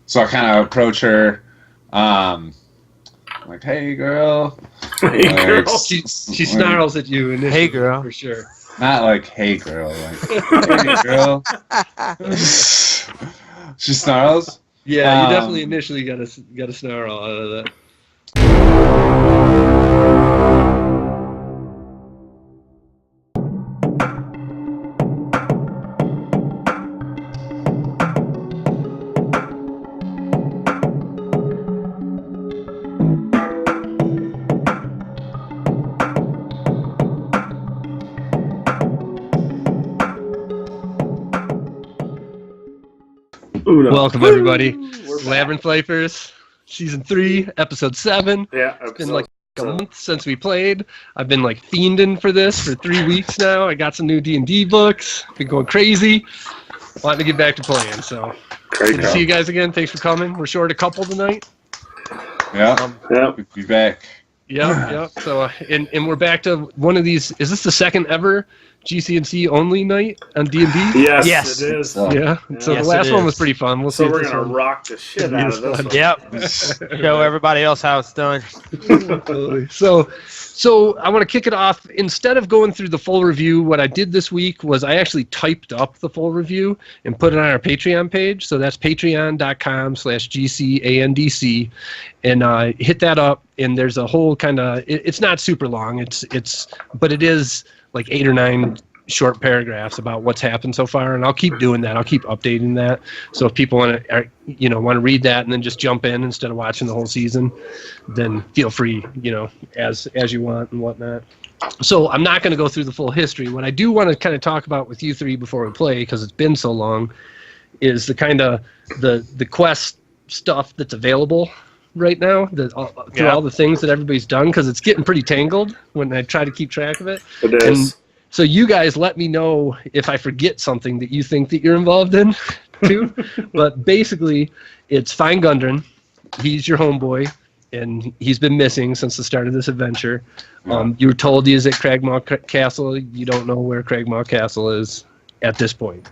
So I kind of approach her, like, "Hey, girl." Hey, girl. She snarls at you initially. Hey, girl. For sure. Not like, "Hey, girl." Like, "Hey, girl." She snarls. Yeah, you definitely initially got a snarl out of that. Welcome, everybody. Labyrinth Lifers, Season 3, Episode 7. Yeah, it's been like a month since we played. I've been like fiending for this for 3 weeks now. I got some new D&D books. Been going crazy. Wanting to get back to playing, so good to see you guys again. Thanks for coming. We're short a couple tonight. Yeah, be back. Yeah. So, and we're back to one of these. Is this the second ever GCandC only night on D&D? Yes, it is. Yeah. So yes, the last one was pretty fun. We'll see. So we're gonna rock the shit out of this one. Yep. Show everybody else how it's done. So I want to kick it off. Instead of going through the full review, what I did this week was I actually typed up the full review and put it on our Patreon page. So that's patreon.com/GCandC, and hit that up. And there's a whole kind of. It's not super long. But it is like 8 or 9 short paragraphs about what's happened so far, and I'll keep doing that. I'll keep updating that. So if people want to read that and then just jump in instead of watching the whole season, then feel free, as you want and whatnot. So I'm not going to go through the full history. What I do want to kind of talk about with you three before we play, because it's been so long, is the kind of the quest stuff that's available right now, through all the things that everybody's done, because it's getting pretty tangled when I try to keep track of it. It is. And so you guys let me know if I forget something that you think that you're involved in, too. But basically, it's Fine Gundren. He's your homeboy, and he's been missing since the start of this adventure. You were told he is at Cragmaw Castle. You don't know where Cragmaw Castle is at this point.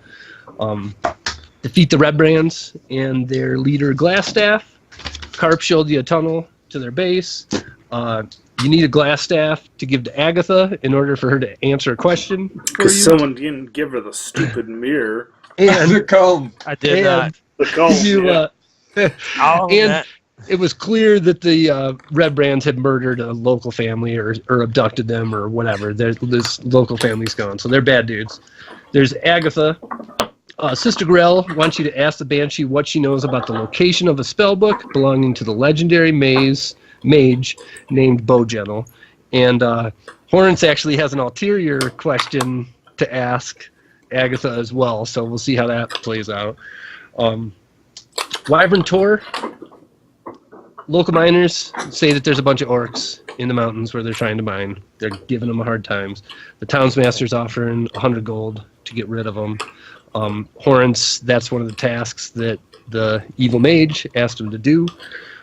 Defeat the Red Brands and their leader, Glassstaff. Carp showed you a tunnel to their base. You need a glass staff to give to Agatha in order for her to answer a question for you. Because someone didn't give her the stupid mirror. And the comb. I did not. The comb, and it was clear that the Red Brands had murdered a local family or abducted them or whatever. This local family's gone, so they're bad dudes. There's Agatha. Sister Grell wants you to ask the Banshee what she knows about the location of a spellbook belonging to the legendary mage named Bowgentle. And Horrence actually has an ulterior question to ask Agatha as well, so we'll see how that plays out. Wyvern Tor. Local miners say that there's a bunch of orcs in the mountains where they're trying to mine. They're giving them a hard time. The townsmaster's offering 100 gold to get rid of them. Horrence, that's one of the tasks that the evil mage asked him to do,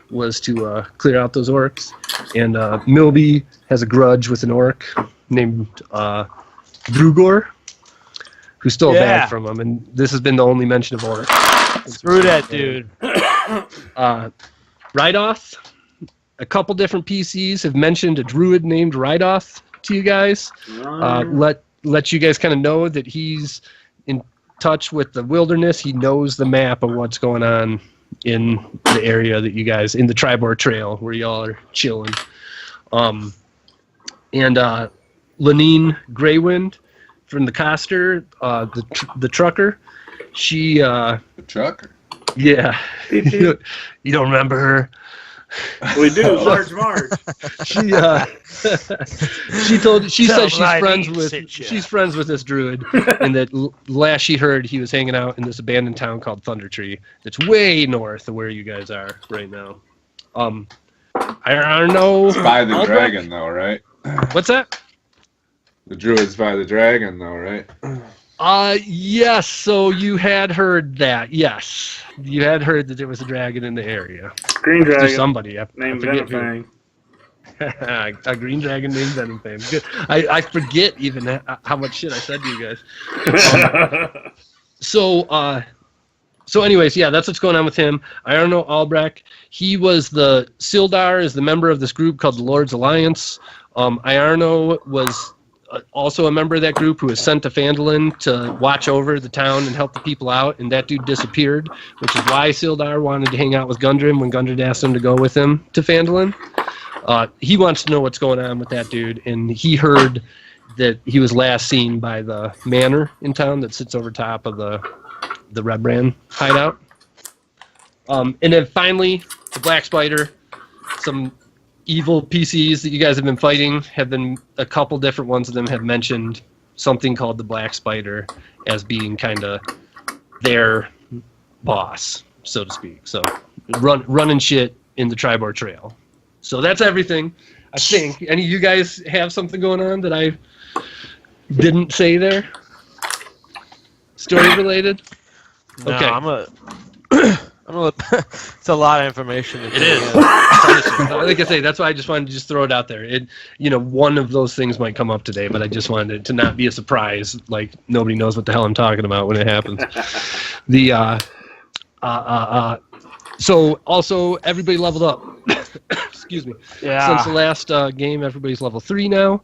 was to clear out those orcs. And Milby has a grudge with an orc named Drugor, who stole a bag from him. And this has been the only mention of orcs. Screw that dude. Rydoth, a couple different PCs have mentioned a druid named Rydoth to you guys. Let you guys kind of know that he's in touch with the wilderness. He knows the map of what's going on in the area that you guys, in the Tribor Trail where y'all are chilling. And Lenine Greywind from the Coster, the trucker, she... the trucker? Yeah. You don't remember her? We do, Large Marge. She said she's friends with this druid, and that last she heard he was hanging out in this abandoned town called Thunder Tree. That's way north of where you guys are right now. I don't know. It's by the dragon, though, right? What's that? The druid's by the dragon, though, right? Yes. So you had heard that. Yes, you had heard that there was a dragon in the area. Green dragon. There's somebody. Named Venomfang. A green dragon named Venomfang. Good. I forget even how much shit I said to you guys. So So anyways, yeah, that's what's going on with him. Iarno Albrecht, he was Sildar is the member of this group called the Lord's Alliance. Iarno was also a member of that group who was sent to Phandalin to watch over the town and help the people out, and that dude disappeared, which is why Sildar wanted to hang out with Gundren when Gundren asked him to go with him to Phandalin. He wants to know what's going on with that dude, and he heard that he was last seen by the manor in town that sits over top of the Redbrand hideout. And then finally, the Black Spider, some evil PCs that you guys have been fighting have been, a couple different ones of them have mentioned something called the Black Spider as being kind of their boss, so to speak. So running shit in the Tribor Trail. So that's everything, I think. Any of you guys have something going on that I didn't say there? Story related? No, Okay. it's a lot of information. It is. Like I say, that's why I just wanted to just throw it out there. One of those things might come up today, but I just wanted it to not be a surprise. Like nobody knows what the hell I'm talking about when it happens. So also everybody leveled up. Excuse me. Yeah. Since the last game, everybody's level 3 now.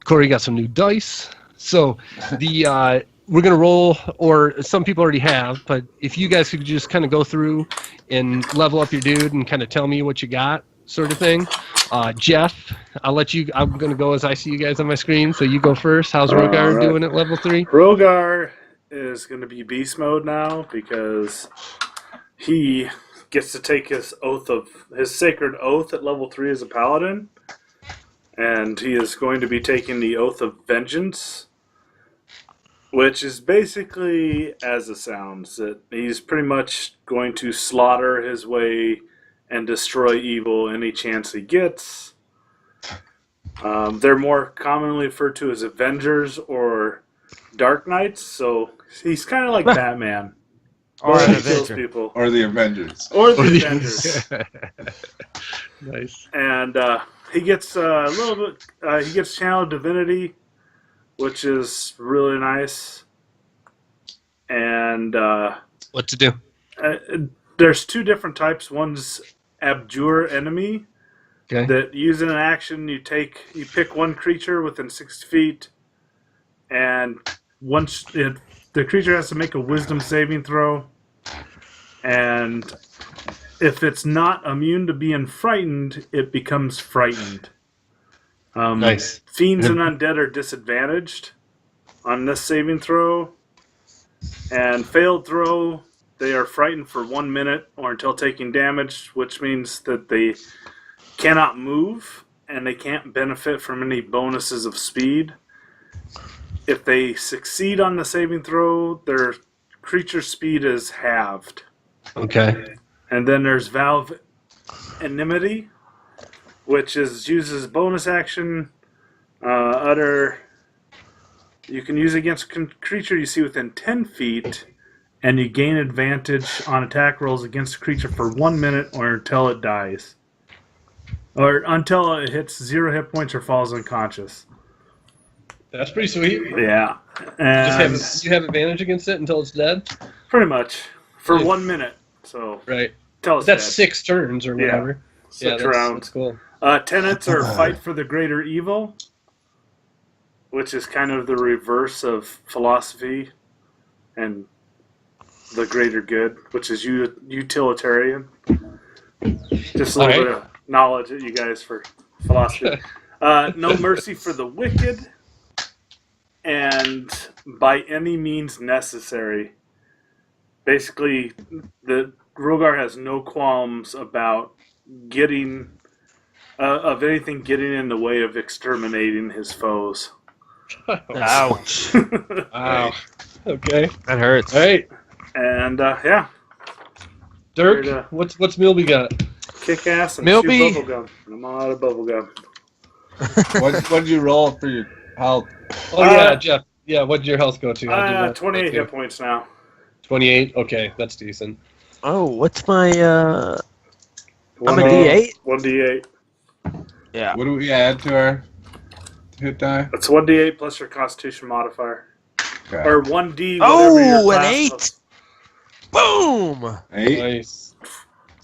Corey got some new dice. So we're going to roll, or some people already have, but if you guys could just kind of go through and level up your dude and kind of tell me what you got, sort of thing. Jeff, I'm going to go as I see you guys on my screen, so you go first. How's Rogar doing at level 3? Rogar is going to be beast mode now because he gets to take his sacred oath at level 3 as a paladin, and he is going to be taking the Oath of Vengeance, which is basically as it sounds, that he's pretty much going to slaughter his way and destroy evil any chance he gets. They're more commonly referred to as Avengers or Dark Knights, so he's kind of like Batman. Or he an kills Avenger. people. Or the Avengers. Or the Avengers. Nice. And he gets a little bit. He gets Channel Divinity, which is really nice. And What to do? there's 2 different types. One's Abjure Enemy. Okay. That using an action, you pick one creature within 6 feet, and once the creature has to make a Wisdom saving throw, and if it's not immune to being frightened, it becomes frightened. Nice. Fiends and undead are disadvantaged on this saving throw, and failed throw, they are frightened for 1 minute or until taking damage, which means that they cannot move and they can't benefit from any bonuses of speed. If they succeed on the saving throw, their creature speed is halved. Okay. And then there's Valve Enmity, which uses bonus action. You can use against a creature you see within 10 feet, and you gain advantage on attack rolls against a creature for 1 minute or until it dies. Or until it hits 0 hit points or falls unconscious. That's pretty sweet. Yeah. And You have advantage against it until it's dead? pretty much. For Yeah. 1 minute. So, Right. tell us That's dead. 6 turns or whatever. Six that's rounds. cool. Tenets are fight for the greater evil, which is kind of the reverse of philosophy and the greater good, which is utilitarian. Just a little bit of knowledge at you guys for philosophy. No mercy for the wicked, and by any means necessary. Basically, the Rogar has no qualms about getting in the way of exterminating his foes. Ouch. Wow. Okay. That hurts. All right. And yeah, Dirk, Here to- what's Milby got? kick ass and Milby. chew bubblegum. I'm all out of bubblegum. What'd you roll for your health? Oh yeah, Jeff. Yeah, what'd your health go to? 28 hit points now. 28. Okay, that's decent. Oh, what's my I'm a One- D8? 1d8. Yeah. What do we add to our hit die? That's 1d8 plus your Constitution modifier. Okay. Or 1d. Whatever your Oh, an class 8. of- Boom! Hey, Nice.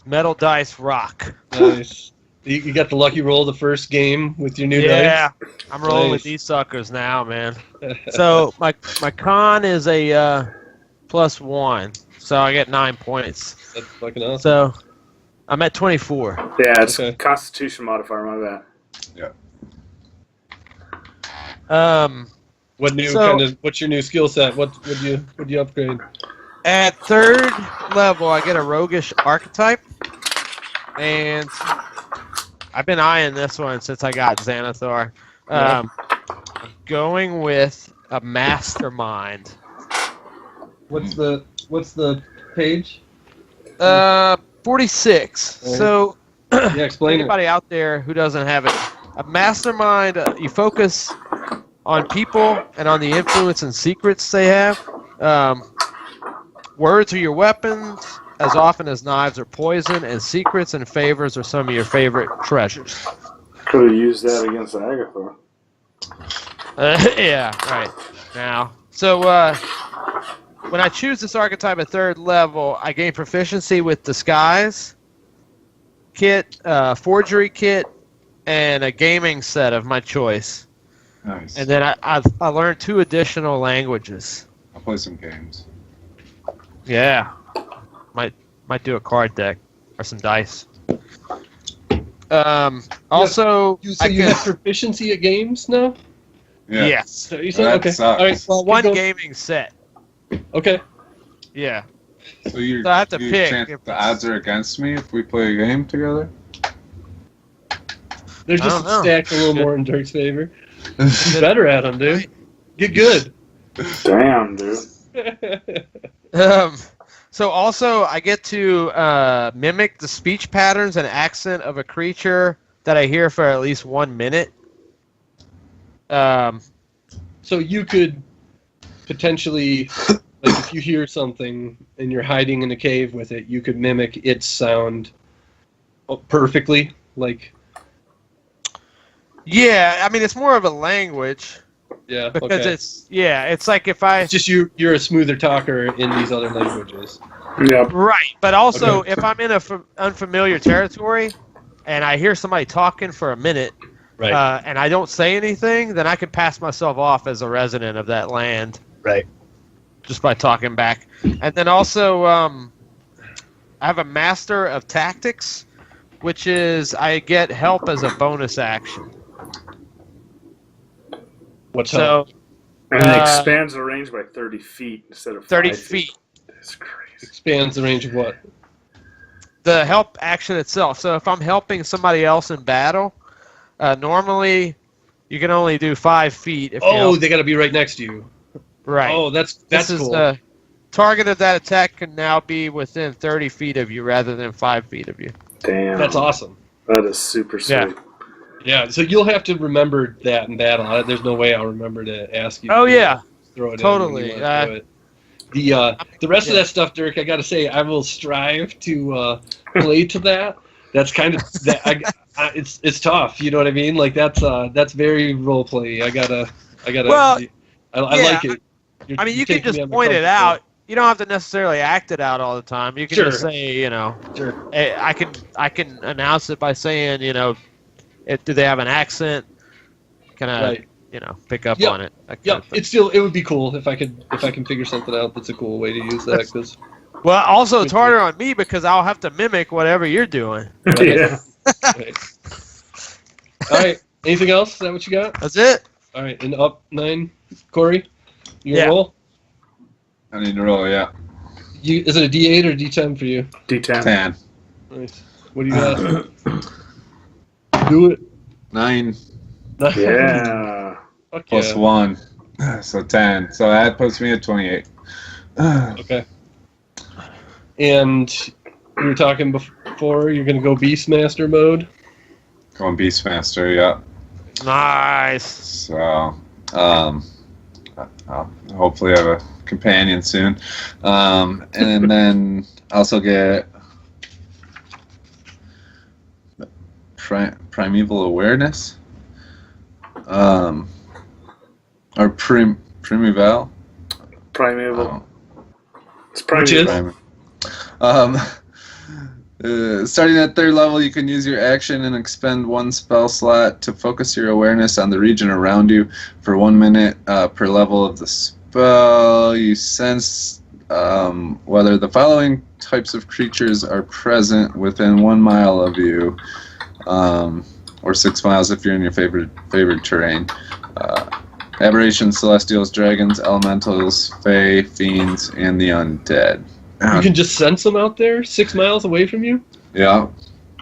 Metal dice rock. Nice. You got the lucky roll the first game with your new Yeah, I'm rolling with Nice. these suckers now, man. dice. So my con is a +1, so I get 9 points. That's fucking awesome. So I'm at 24. Yeah, it's Okay. Constitution modifier. My bad. What new what's your new skill set? What would you upgrade? At 3rd level, I get a roguish archetype, and I've been eyeing this one since I got Xanathar. I'm going with a mastermind. What's the page? 46. So, Yeah, explain it. anybody out there who doesn't have it, a mastermind, you focus on people and on the influence and secrets they have. Words are your weapons as often as knives are poison, and secrets and favors are some of your favorite treasures. Could have used that against Agatha. Yeah, right. Now, so when I choose this archetype at 3rd level, I gain proficiency with disguise kit, forgery kit, and a gaming set of my choice. nice. And then I learned 2 additional languages. I'll play some games. Yeah, might do a card deck or some dice. Also, You I you can, have proficiency at games now? Yeah. yes. So you said That okay. sucks. All right. Well, keep one going. gaming set. Okay. Yeah. So you So I have to you pick chant if the it's- odds are against me if we play a game together? There's I just don't know. stacked a little more in Dirk's favor. He's better at them, dude. Get good. Damn, dude. So also, I get to mimic the speech patterns and accent of a creature that I hear for at least 1 minute. So you could potentially, like, if you hear something and you're hiding in a cave with it, you could mimic its sound perfectly. Like, Yeah, I mean, it's more of a language yeah, because okay. it's like if I It's just you're a smoother talker in these other languages. Yep. right, but also Okay. if I'm in a unfamiliar territory and I hear somebody talking for a minute. Right. And I don't say anything, then I can pass myself off as a resident of that land. Right. Just by talking back. And then also, I have a Master of Tactics, which is I get help as a bonus action. What's So, up? And it Uh, expands the range by 30 feet instead of 30 5 feet. That's crazy. Expands the range of what? The help action itself. So if I'm helping somebody else in battle, normally you can only do 5 feet. If you Oh, help. they got to be right next to you. Right. Oh, that's This is cool. target of that attack can now be within 30 feet of you rather than 5 feet of you. Damn. That's awesome. That is super sweet. Yeah. Yeah, so you'll have to remember that in battle. There's no way I'll remember to ask you. Oh, to yeah. throw it Totally. in when you wanna throw it. The rest of that stuff, Dirk, I got to say, I will strive to play to that. That's kind of that. It's tough. You know what I mean? Like that's very role play. I gotta. Well, I yeah, like it. I mean, You're you can taking me just on my point it comfort out. You don't have to necessarily act it out all the time. You can Sure. just say, zone. Sure. hey, I can announce it by saying, do they have an accent? Can I, Right. pick up Yep. on it? That kind Yeah, of thing. it would be cool if I can figure something out that's a cool way to use that. Because Well, also it's harder on me because I'll have to mimic whatever you're doing. Yeah. All right. Anything else? Is that what you got? That's it. All right. And up 9, Corey. Your Yeah. roll. I need to roll, yeah. Is it a D8 or D10 for you? D10. 10. Nice. What do you got? Do it. 9 Yeah. Fuck plus yeah. 1. So 10. So that puts me at 28. Okay. And we were talking before, you're going to go Beastmaster mode? Going Beastmaster, yeah. Nice. So, I'll hopefully have a companion soon. And then also get Primeval Awareness. Or Primeval. Primeval. Oh, It's primeval. Which is? Starting at 3rd level, you can use your action and expend 1 spell slot to focus your awareness on the region around you for 1 minute per level of the spell. You sense whether the following types of creatures are present within 1 mile of you, or 6 miles if you're in your favored terrain. Aberrations, celestials, dragons, elementals, fae, fiends, and the undead. You can just sense them out there 6 miles away from you? Yeah.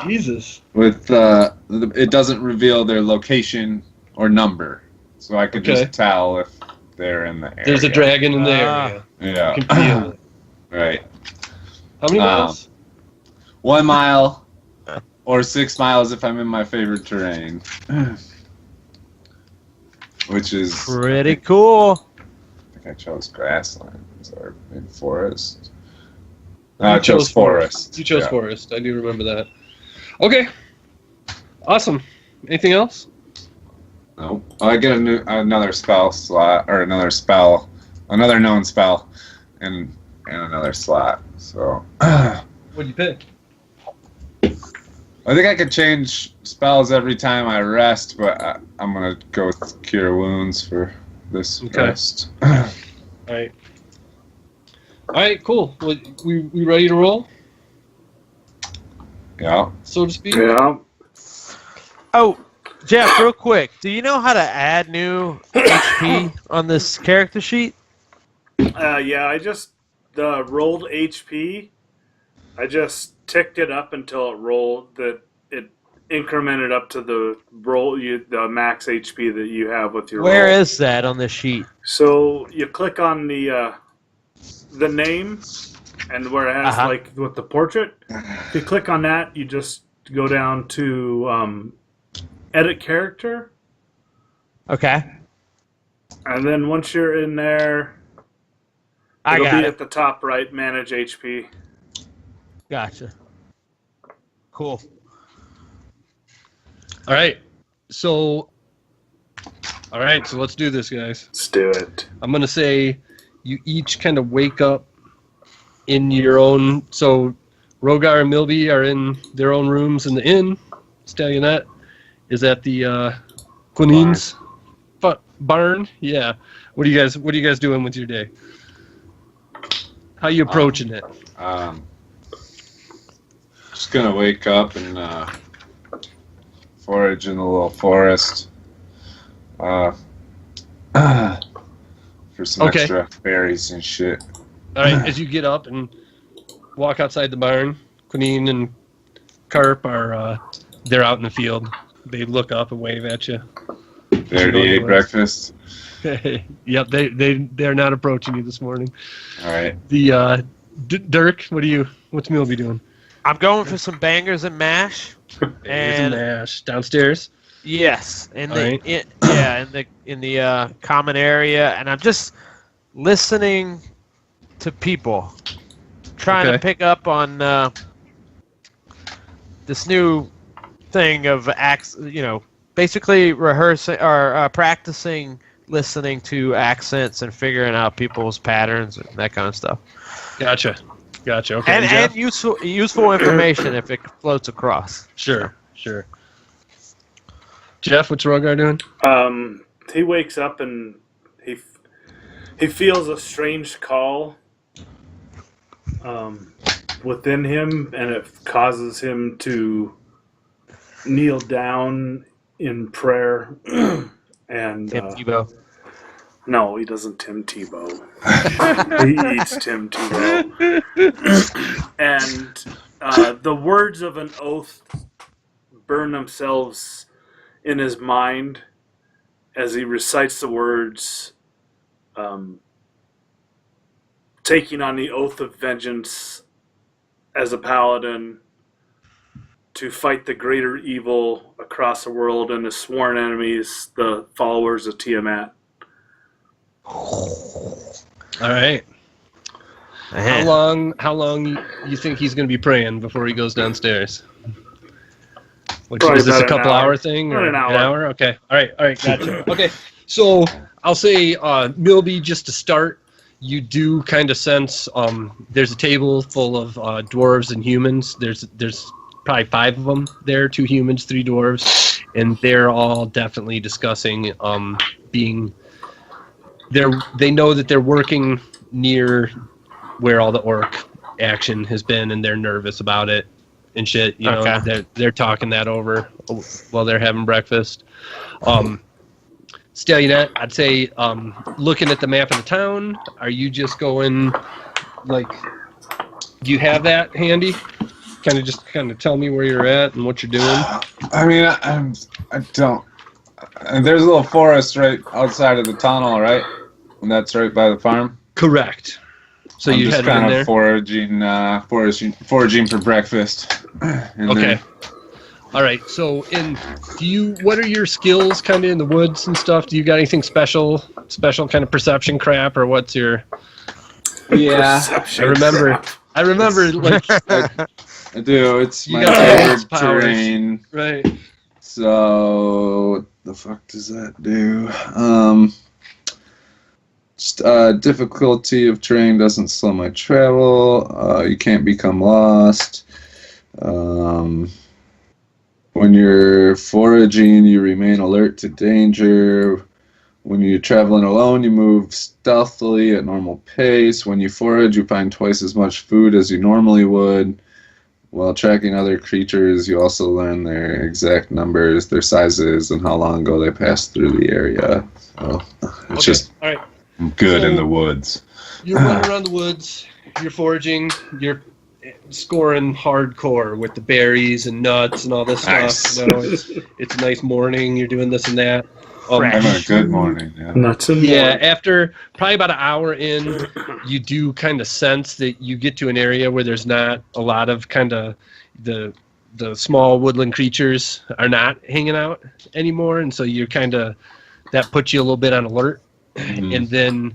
Jesus. With it doesn't reveal their location or number, so I could just tell if they're in the area. There's a dragon in the area. Yeah. You can feel it. Right. How many miles? 1 mile or 6 miles if I'm in my favorite terrain. Which is Pretty cool. I think I chose grasslands or in forest. No, I chose forest. You chose forest. I do remember that. Okay. Awesome. Anything else? No. I get another spell slot or another known spell, and another slot. So. What'd you pick? I think I could change spells every time I rest, but I'm gonna go with Cure Wounds for this rest. All right. All right. Cool. Well, we ready to roll? Yeah. So to speak. Yeah. Oh, Jeff, real quick. Do you know how to add new HP on this character sheet? Yeah, I just rolled HP. I just ticked it up until it rolled. That it incremented up to the the max HP that you have with your. Where roll. is that on the sheet? So you click on the name, and where it has like with the portrait. If you click on that, you just go down to edit character. Okay. And then once you're in there, it'll be at the top right, manage HP. Gotcha. Cool. All right. So let's do this, guys. Let's do it. I'm going to say you each kind of wake up in your own. So Rogar and Milby are in their own rooms in the inn. Stallionette is at the Quinines barn. Yeah. What are you guys doing with your day? How you approaching it? Just gonna wake up and forage in the little forest for some extra berries and shit. All right. As you get up and walk outside the barn, Quinine and Carp are they're out in the field. They look up and wave at you. They already ate breakfast. Yep, they're not approaching you this morning. All right. The Dirk, what's Milby doing? I'm going for some bangers and mash. And mash downstairs. Yes, in the common area, and I'm just listening to people, trying to pick up on this new thing of basically rehearsing or practicing listening to accents and figuring out people's patterns and that kind of stuff. Gotcha. Okay. And useful information if it floats across. Sure. Jeff, what's Rogar doing? He wakes up and he feels a strange call within him, and it causes him to kneel down in prayer. And Tim Tebow. No, he doesn't Tim Tebow. He eats Tim Tebow. And the words of an oath burn themselves in his mind as he recites the words, taking on the oath of vengeance as a paladin to fight the greater evil across the world and his sworn enemies, the followers of Tiamat. All right. How long you think he's going to be praying before he goes downstairs? Is this a couple hour thing or an hour? Okay. All right. Gotcha. Okay. So I'll say, Milby, just to start, you do kind of sense there's a table full of dwarves and humans. There's probably 5 of them there, 2 humans, 3 dwarves, and they're all definitely discussing they know that they're working near where all the orc action has been, and they're nervous about it and shit. You know, they're talking that over while they're having breakfast. Stalionette, I'd say, looking at the map of the town, are you just going, like, do you have that handy? Kind of tell me where you're at and what you're doing. I mean, I don't. And there's a little forest right outside of the tunnel, right? And that's right by the farm. Correct. So I'm you just head kind in of there. foraging for breakfast. Okay. All right. So, what are your skills, kind of in the woods and stuff? Do you got anything special kind of perception crap, or what's your? Yeah, I remember, like. I do. It's You my got favorite powers. terrain. Right. So, what the fuck does that do? Difficulty of terrain doesn't slow my travel. You can't become lost. When you're foraging, you remain alert to danger. When you're traveling alone, you move stealthily at normal pace. When you forage, you find twice as much food as you normally would. While tracking other creatures, you also learn their exact numbers, their sizes, and how long ago they passed through the area. So it's just all right. good So- in the woods. You're running around the woods, you're foraging, you're scoring hardcore with the berries and nuts and all this Nice. stuff. You know, it's a nice morning, you're doing this and that. Having a good morning. Yeah. Nuts and Yeah, more. after probably about an hour in, you do kind of sense that you get to an area where there's not a lot of kind of the small woodland creatures are not hanging out anymore, and so you're kind of, that puts you a little bit on alert. Mhm. And then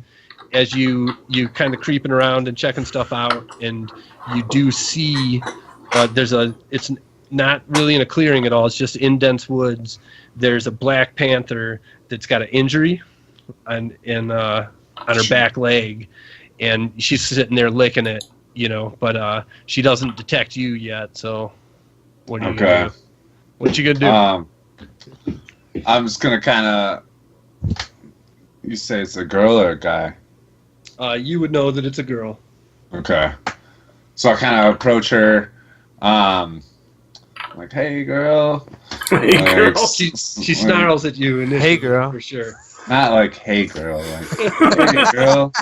as you kind of creeping around and checking stuff out, and you do see it's not really in a clearing at all, it's just in dense woods. There's a black panther that's got an injury on her back leg, and she's sitting there licking it, you know, but she doesn't detect you yet. So what are you gonna do? What you gonna do? I'm just gonna kind of. You say it's a girl or a guy? You would know that it's a girl. Okay. So I kind of approach her, like, "Hey, girl." Hey, girl. She snarls at you initially. Hey, girl. For sure. Not like, "Hey, girl," like, "Hey, girl."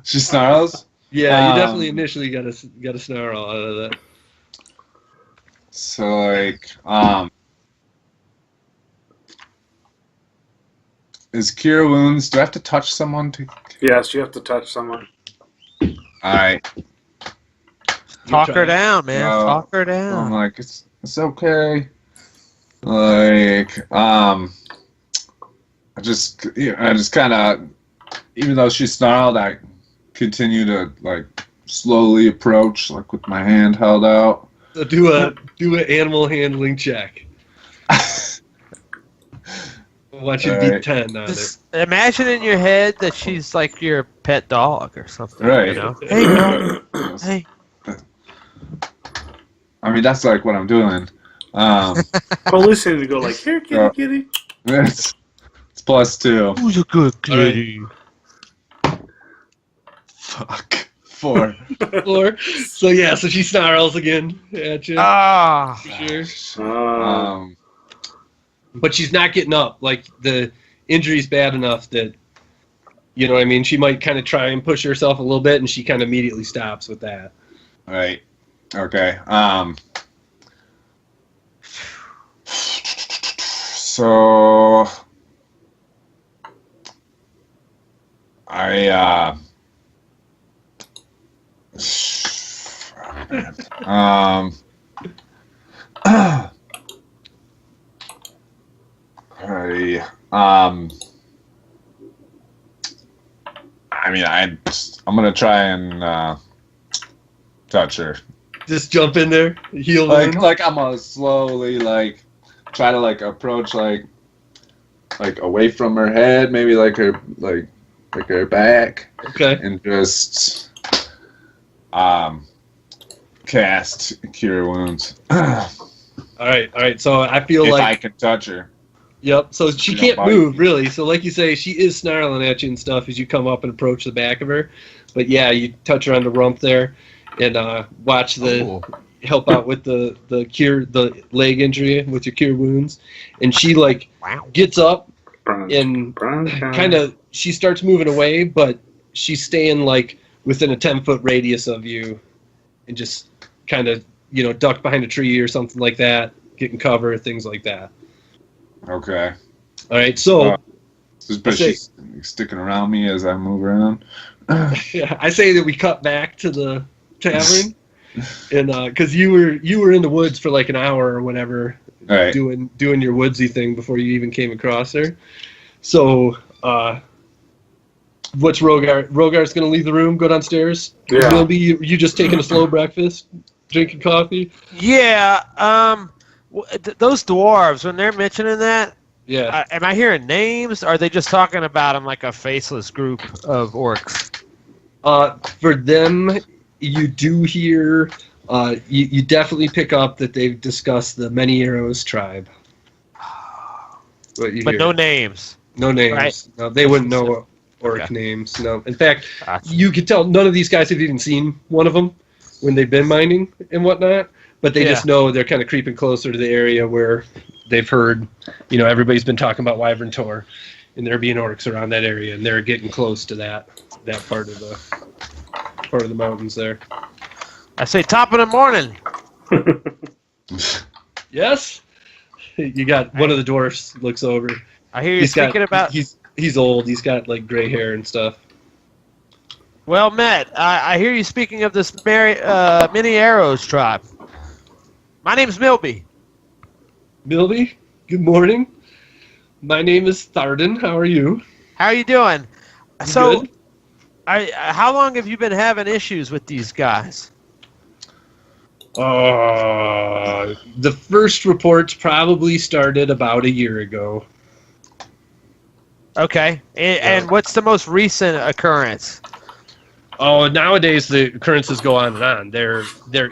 She snarls. Yeah, you definitely initially got a snarl out of that. So like, is cure wounds? Do I have to touch someone to? Yes, you have to touch someone. All right. Talk her down, man. No. Talk her I'm down. like, it's okay. Like, I just kind of, even though she snarled, I continue to like slowly approach, like with my hand held out. So do an animal handling check. Watch you beat 10 on it. Just imagine in your head that she's like your pet dog or something. Right. You know? Hey, girl. Hey. I mean, that's like what I'm doing. Well, listen to go like, here, kitty, Yeah. kitty. It's +2. Who's a good kitty? Fuck. 4. Floor. So yeah, so she snarls again at you. Ah. For sure. But she's not getting up. Like, the injury's bad enough that, you know what I mean? She might kind of try and push herself a little bit, and she kind of immediately stops with that. Right. Okay. So I I mean, I'm gonna try and touch her. Just jump in there, heal Like wound. I'm gonna slowly like try to like approach like away from her head, maybe like her like pick her back, Okay. and just cast Cure Wounds. All right. So I feel If like I can touch her. Yep. So she You can't don't bite. move really. So like you say, she is snarling at you and stuff as you come up and approach the back of her. But yeah, you touch her on the rump there, and watch the help out with the leg injury with your cure wounds, and she like gets up and kind of she starts moving away, but she's staying like within a 10-foot radius of you, and just kind of duck behind a tree or something like that, getting cover, things like that. Okay. All right, so But she's sticking around me as I move around. yeah, I say that we cut back to the tavern, and because you were in the woods for like an hour or whatever, Right. doing your woodsy thing before you even came across her. So, what's Rogar? Rogar's gonna leave the room, go downstairs. Yeah. Will be you just taking a slow breakfast, drinking coffee. Yeah. Those dwarves, when they're mentioning that, Yeah. am I hearing names? Or are they just talking about them like a faceless group of orcs? For them, you do hear. You definitely pick up that they've discussed the Many Arrows tribe. What you But hear. no names. No names. Right. No, they wouldn't know orc Okay. names. No. In fact, Gotcha. you could tell none of these guys have even seen one of them when they've been mining and whatnot. But they just know they're kind of creeping closer to the area where they've heard, everybody's been talking about Wyvern Tor, and there being orcs around that area, and they're getting close to that part of the mountains there. I say top of the morning. Yes. You got one of the dwarfs looks over. I hear you speaking about. He's old. He's got like gray hair and stuff. Well met. I hear you speaking of this Many Arrows tribe. My name's Milby. Milby, good morning. My name is Tharden. How are you? How are you doing? I'm So, good. how long have you been having issues with these guys? The first reports probably started about a year ago. Okay. And what's the most recent occurrence? Oh, nowadays the occurrences go on and on. They're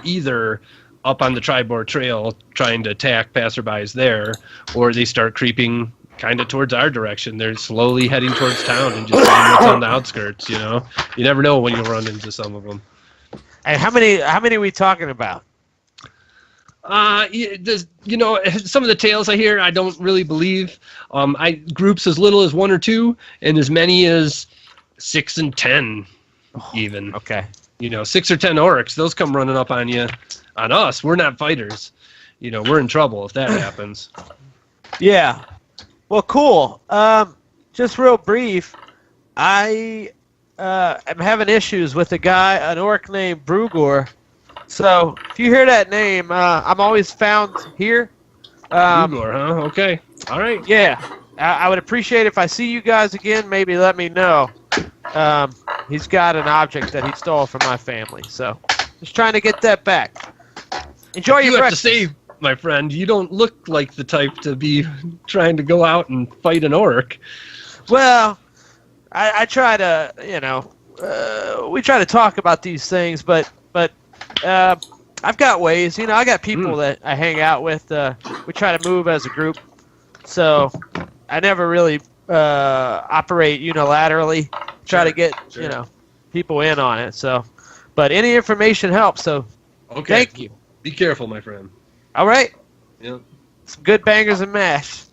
either up on the Tribord Trail trying to attack passerbys there, or they start creeping kind of towards our direction. They're slowly heading towards town and just seeing what's on the outskirts. You never know when you'll run into some of them. And how many are we talking about? Some of the tales I hear, I don't really believe. Groups as little as 1 or 2, and as many as 6 and 10, even. Okay. 6 or 10 orcs. Those come running up on you, on us. We're not fighters. We're in trouble if that happens. Yeah. Well, cool. Just real brief. I am having issues with an orc named Brugor. So, if you hear that name, I'm always found here. Igor, huh? Okay. All right. Yeah. I would appreciate if I see you guys again, maybe let me know. He's got an object that he stole from my family. So, just trying to get that back. Enjoy your You have to breakfast. say, my friend, you don't look like the type to be trying to go out and fight an orc. Well, I try to, we try to talk about these things, but I've got ways. I got people that I hang out with. We try to move as a group, so I never really operate unilaterally. Try to get people in on it. So, but any information helps. So, Okay. thank you. Be careful, my friend. All right, Yep. some good bangers and mash.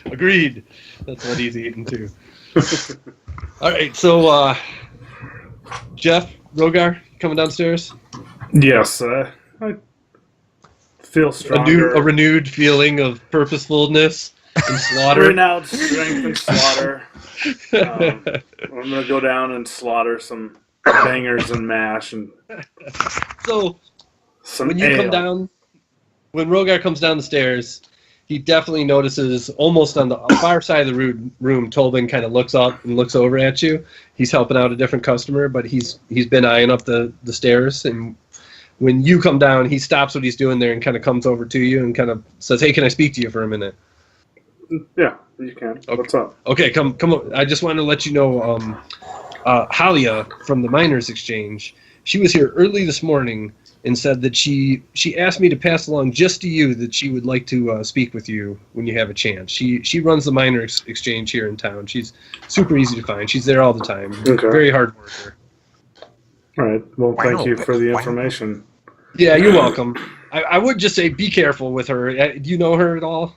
Agreed. That's what he's eating too. All right, so Jeff, Rogar, coming downstairs. Yes, I feel stronger. A renewed feeling of purposefulness and slaughter. Renewed strength and slaughter. I'm gonna go down and slaughter some bangers and mash and So some when you ale. come down, when Rogar comes down the stairs, he definitely notices almost on the far side of the room, Tolbin kind of looks up and looks over at you. He's helping out a different customer, but he's been eyeing up the stairs. And when you come down, he stops what he's doing there and kind of comes over to you and kind of says, "Hey, can I speak to you for a minute?" Yeah, you can. Okay. What's up? Okay, come on. I just wanted to let you know, Halia from the Miners Exchange, she was here early this morning and said that she asked me to pass along just to you that she would like to speak with you when you have a chance. She runs the Miners Exchange here in town. She's super easy to find. She's there all the time. Okay. Very hard worker. All right. Well, Wow. thank you for the information. Yeah, you're welcome. I would just say be careful with her. Do you know her at all?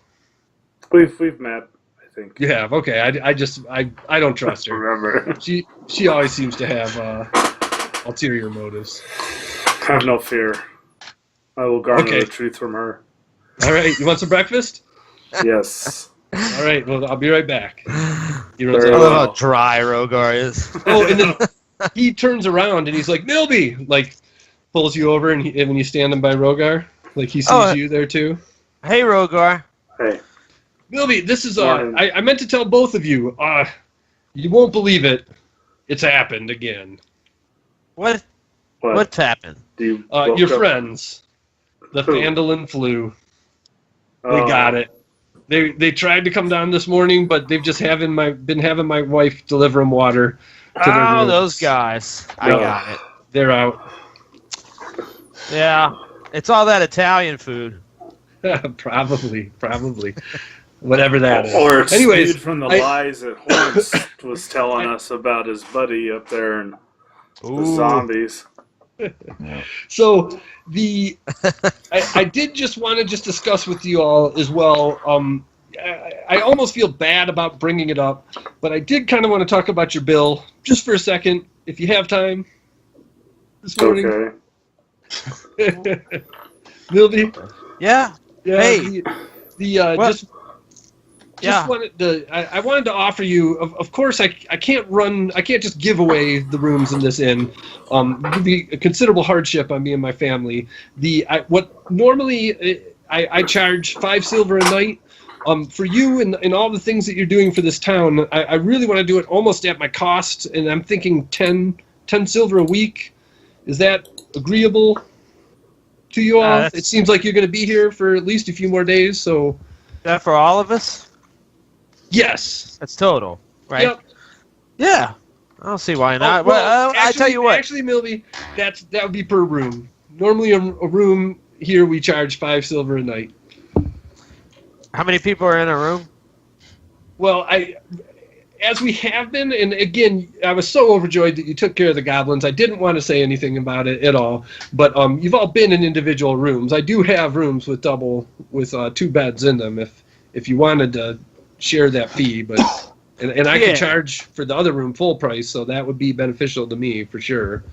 We've met, I think. You have. Okay. I don't trust her. Remember. She always seems to have ulterior motives. Have no fear. I will garner Okay. the truth from her. All right. You want some breakfast? Yes. All right. Well, I'll be right back. He runs Very I out. love well. how dry Rogar is. Oh, and then he turns around and he's like, Milby! Like, pulls you over, and when you stand by Rogar, like he sees you there too. Hey, Rogar. Hey. Milby, this is Morning. I meant to tell both of you. You won't believe it. It's happened again. What's happened? Do you Your woke up- friends, the Who? Phandalin flu. They Oh, got it. They tried to come down this morning, but they've just been having my wife deliver them water to their Oh, rooms. those guys. I No. got it. They're out. Yeah. It's all that Italian food. Probably. Whatever that is. Or it's Anyways, skewed from the lies that Horns was telling us about his buddy up there and the zombies. so I did just want to just discuss with you all as well. I almost feel bad about bringing it up, but I did kind of want to talk about your bill just for a second, if you have time this morning. Okay. Milby? Yeah. Yeah. Hey. What? Just wanted to. I wanted to offer you. Of course, I can't just give away the rooms in this inn. It would be a considerable hardship on me and my family. What normally I charge 5 silver a night. For you and all the things that you're doing for this town, I really want to do it almost at my cost, and I'm thinking 10 silver a week. Is that agreeable to you all? It seems like you're going to be here for at least a few more days, so... Is that for all of us? Yes. That's total, right? Yep. Yeah. I don't see why not. Well, I tell you what. Actually, Milby, that would be per room. Normally, a room here we charge 5 silver a night. How many people are in a room? Well, as we have been, and again, I was so overjoyed that you took care of the goblins. I didn't want to say anything about it at all, but you've all been in individual rooms. I do have rooms with 2 beds in them if you wanted to share that fee, but and I can charge for the other room full price, so that would be beneficial to me for sure.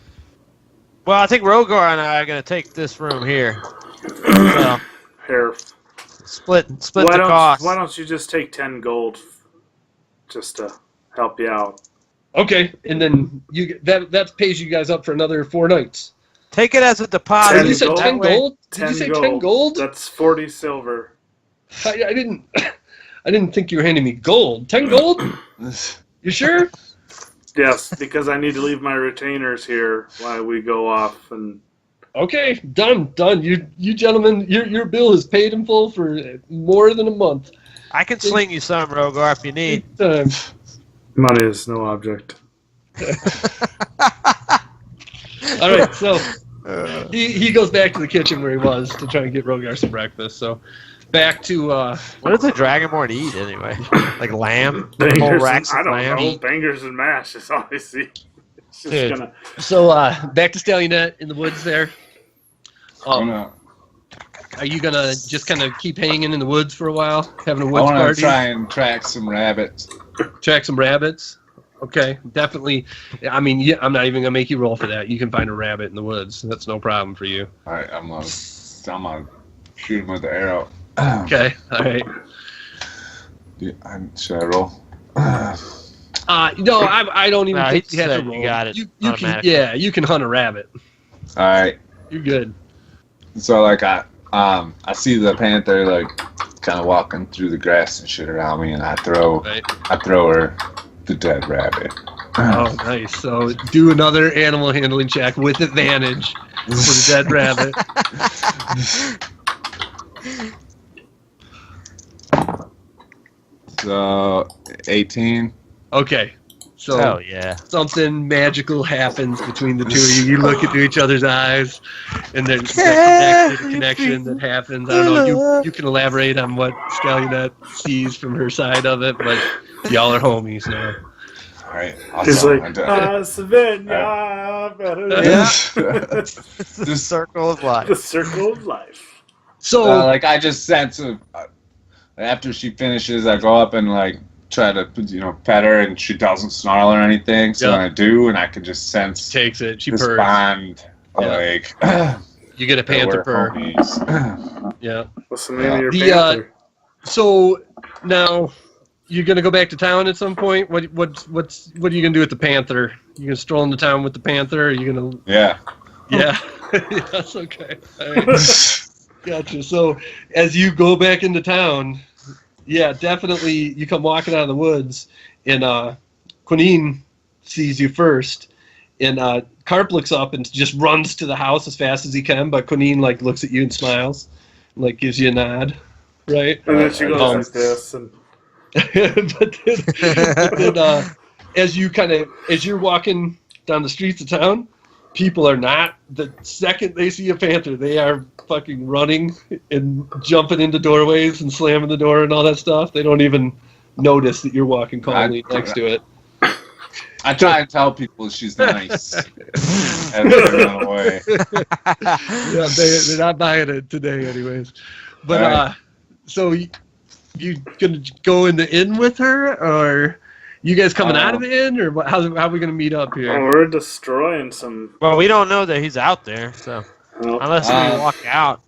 Well, I think Rogar and I are going to take this room here. So, Here. split the cost. Why don't you just take 10 gold just to help you out? Okay, and then that pays you guys up for another 4 nights. Take it as a deposit. 10 You said gold? 10 gold? Did 10 you say 10 gold? That's 40 silver. I didn't. I didn't think you were handing me gold. 10 gold? You sure? Yes, because I need to leave my retainers here while we go off. And Okay, done. You gentlemen, your bill is paid in full for more than a month. I can sling you some, Rogar, if you need. money is no object. All right, so he goes back to the kitchen where he was to try and get Rogar some breakfast. So back to What does a dragonborn eat anyway? Like lamb? Whole Bangers racks and, of I lamb? don't know. Bangers and mash is all I see. It's just Dude. gonna. so back to Stallionette in the woods there. I'm gonna, Are you gonna just kind of keep hanging in the woods for a while, having a I woods want party? to try and track some rabbits. Track some rabbits. Okay, definitely. I mean, yeah, I'm not even gonna make you roll for that. You can find a rabbit in the woods. That's no problem for you. All right, I'm gonna shoot him with the arrow. Okay, all right. Should I roll? No, I don't even No, think he you have to said roll. you got it You can, automatically. yeah, you can hunt a rabbit. All right. You're good. So like I see the panther like kind of walking through the grass and shit around me, and I throw Right. her the dead rabbit. Oh, nice. So do another animal handling check with advantage for the dead rabbit. So 18. Okay. So Hell yeah. something magical happens between the two of you. You look into each other's eyes, and there's that connection that happens. I don't know. You can elaborate on what Stallionette sees from her side of it, but y'all are homies now. All right. He's Awesome. like, Savannah, better than The circle of life. the circle of life. So, like I just sense after she finishes, I go up and like try to pet her, and she doesn't snarl or anything. So Yeah. I do, and I can just sense takes it. She this purrs. bond. Yeah. Like You get a panther we're purr. homies. Yeah. What's the name of your The, panther? So now you're gonna go back to town at some point. What are you gonna do with the panther? You gonna stroll into town with the panther? Or are you gonna? Yeah. Yeah. That's okay. All right. Gotcha. So as you go back into town, yeah, definitely you come walking out of the woods, and Quinine sees you first, and Carp looks up and just runs to the house as fast as he can, but Quinine like looks at you and smiles, and, like gives you a nod, right? And then she goes like this, and but then as you're walking down the streets of town, people are not. The second they see a panther, they are fucking running and jumping into doorways and slamming the door and all that stuff. They don't even notice that you're walking calmly next to it. I try and tell people she's nice. And they run away. Yeah, they're not buying it today, anyways. But Right. so you gonna go in the inn with her, or you guys coming out of the inn, or how are we gonna meet up here? we're destroying some. Well, we don't know that he's out there, so unless we walk out.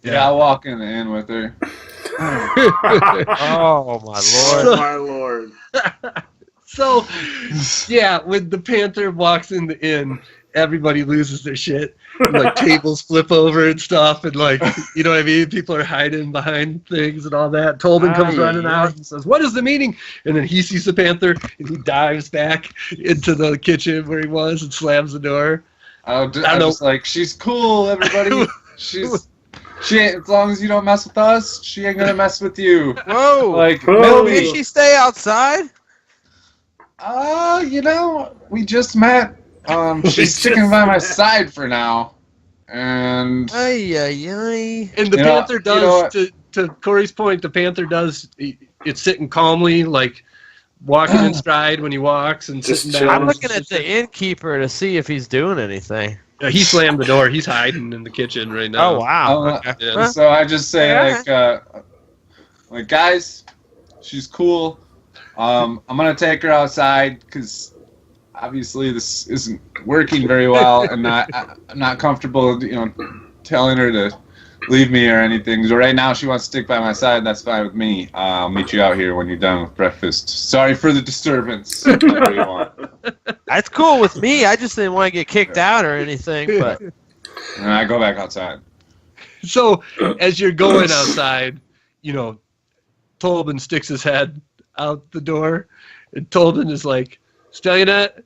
Yeah, I'll walk in the inn with her. Oh my lord! Oh my lord! So, yeah, when the panther walks in the inn, everybody loses their shit. And, like, tables flip over and stuff, and, like, you know what I mean? People are hiding behind things and all that. Tobin comes running out and says, "What is the meeting?" And then he sees the panther, and he dives back into the kitchen where he was and slams the door. I'm just like, she's cool, everybody. She ain't, as long as you don't mess with us, she ain't gonna mess with you. Whoa! Like, Whoa. Did she stay outside? we just met. She's sticking by my side for now. And Ay, ay, ay. And the You know- panther you does, know what? to Corey's point, the panther does, it's sitting calmly, like, walking in stride when he walks and Just sitting chill. down. I'm looking at the innkeeper to see if he's doing anything. Yeah, he slammed the door. He's hiding in the kitchen right now. Oh wow! Okay. Yeah. so I just say Yeah. like guys, she's cool. I'm gonna take her outside because obviously this isn't working very well, and I'm not comfortable, telling her to leave me or anything. So right now she wants to stick by my side. That's fine with me. I'll meet you out here when you're done with breakfast. Sorry for the disturbance. Whatever you want. That's cool with me. I just didn't want to get kicked out or anything. But And I go back outside. So as you're going outside, Tobin sticks his head out the door, and Tobin is like, "Stallionette,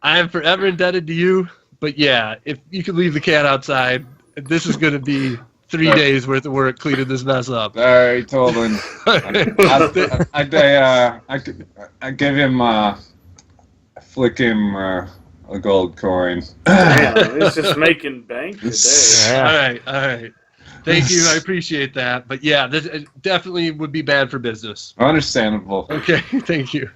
I am forever indebted to you, but yeah, if you could leave the cat outside, this is going to be 3 days worth of work cleaning this mess up." Sorry, Tobin. I give him flick him a gold coin. Damn, he's just making bank today. All right. Thank you. I appreciate that. But yeah, this definitely would be bad for business. Understandable. Okay, thank you.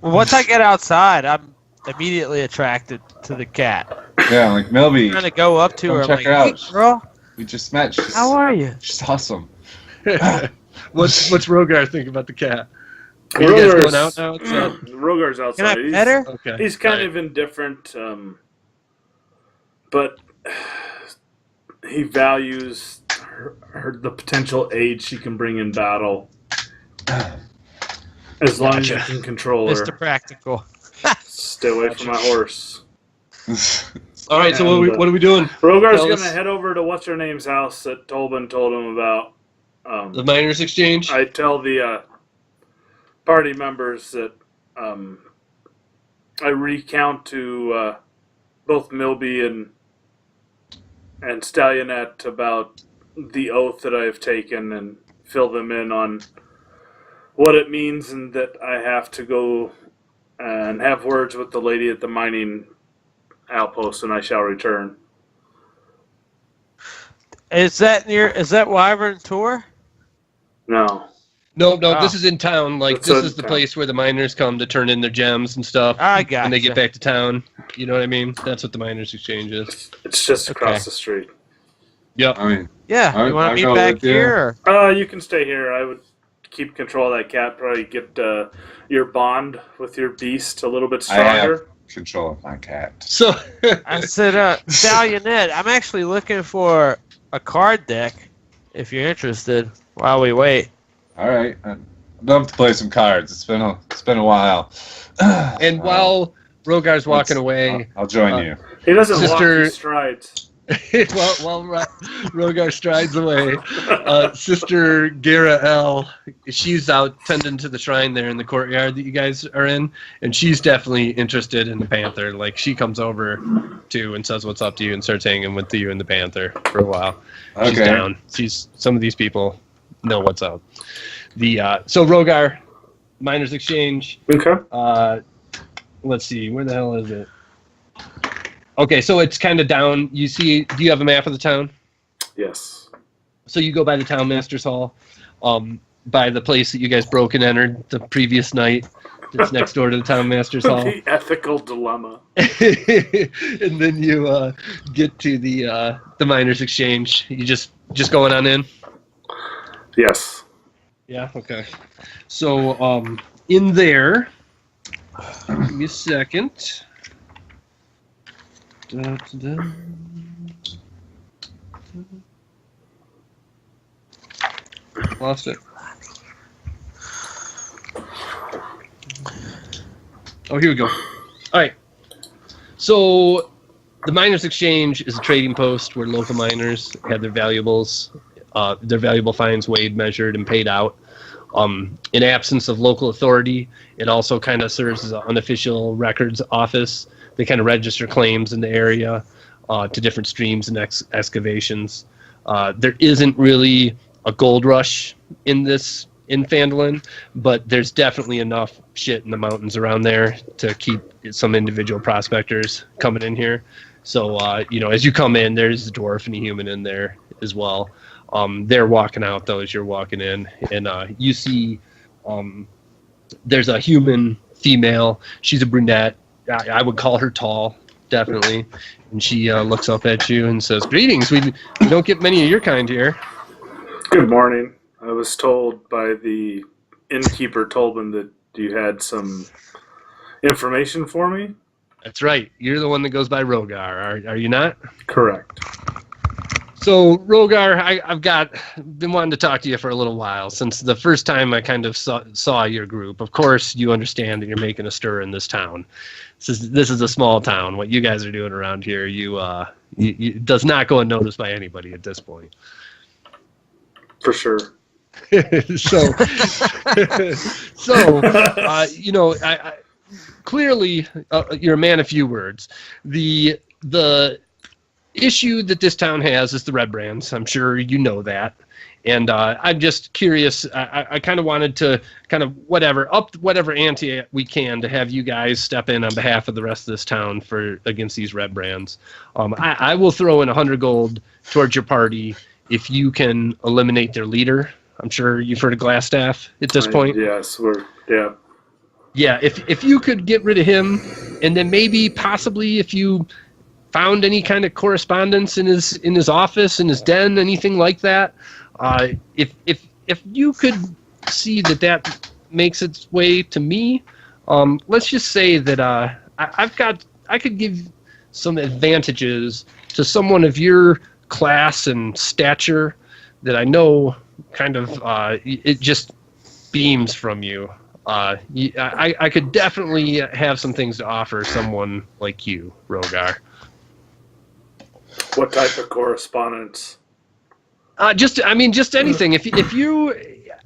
once I get outside, I'm immediately attracted to the cat. Yeah, like Milby. I'm trying to go up to Come her. I'm check like, her "Hey, out." girl, We just met. how are you?" She's awesome. What's Rogar think about the cat? Are you guys going out now? Rogar's Can outside. I pet her? Okay. He's kind All of indifferent, but he values the potential aid she can bring in battle. As long as you can control her. Mr. Practical. Stay away from my horse. All right. So And, what are we doing? Rogar's Tell going us. to head over to what's her name's house that Tobin told him about. The miners' exchange. I tell the party members that I recount to both Milby and Stallionette about the oath that I have taken, and fill them in on what it means and that I have to go and have words with the lady at the mining outpost and I shall return. Is that Wyvern Tour? No. No, Oh. this is in town. Like, It's this in is the town. place where the miners come to turn in their gems and stuff. I got When they get back to town. You know what I mean? That's what the miners' exchange is. It's just across Okay. the street. Yep. I mean, Yeah, you want I'll to go meet back with you. here? Or? You can stay here. I would keep control of that cat. Probably get your bond with your beast a little bit I have stronger. control of my cat. So, I said, Stallionette, I'm actually looking for a card deck, if you're interested, while we wait. All right, I'd love to play some cards. It's been a while. and while Rogar's walking away, I'll join you. He doesn't Sister- walk, he strides. while Rogar strides away, Sister Gara L, she's out tending to the shrine there in the courtyard that you guys are in, and she's definitely interested in the panther. Like, she comes over too and says what's up to you and starts hanging with you and the panther for a while. She's Okay. down. Some of these people know what's up. So Rogar, Miners Exchange. Okay. Let's see, where the hell is it? Okay, so it's kind of down. Do you have a map of the town? Yes. So you go by the Town Master's Hall, by the place that you guys broke and entered the previous night. It's next door to the Town Master's Hall. The ethical dilemma. And then you get to the Miners Exchange. You just going on in? Yes. Yeah, okay. So in there, give me a second. Lost it. Oh, here we go. All right. So the Miners Exchange is a trading post where local miners have their valuable finds weighed, measured, and paid out. In absence of local authority, it also kind of serves as an unofficial records office. They kind of register claims in the area to different streams and excavations. There isn't really a gold rush in Phandalin, but there's definitely enough shit in the mountains around there to keep some individual prospectors coming in here. So, as you come in, there's a dwarf and a human in there as well. They're walking out, though, as you're walking in, and you see there's a human female. She's a brunette. I would call her tall, definitely. And she looks up at you and says, "Greetings. We don't get many of your kind here." Good morning. I was told by the innkeeper Tolbin that you had some information for me. That's right. You're the one that goes by Rogar, are you not? Correct. So, Rogar, I've been wanting to talk to you for a little while, since the first time I kind of saw your group. Of course, you understand that you're making a stir in this town. This is a small town. What you guys are doing around here, you does not go unnoticed by anybody at this point. For sure. I clearly, you're a man of few words. The issue that this town has is the red brands. I'm sure you know that. And I'm just curious. I kind of wanted to up whatever ante we can to have you guys step in on behalf of the rest of this town against these red brands. I will throw in 100 gold towards your party if you can eliminate their leader. I'm sure you've heard of Glassstaff at this point. Yes, Yeah, if you could get rid of him, and then maybe possibly if you found any kind of correspondence in his office, in his den, anything like that. If you could see that makes its way to me, let's just say that I could give some advantages to someone of your class and stature that I know kind of it just beams from you. I could definitely have some things to offer someone like you, Rogar. What type of correspondence? Just anything. If you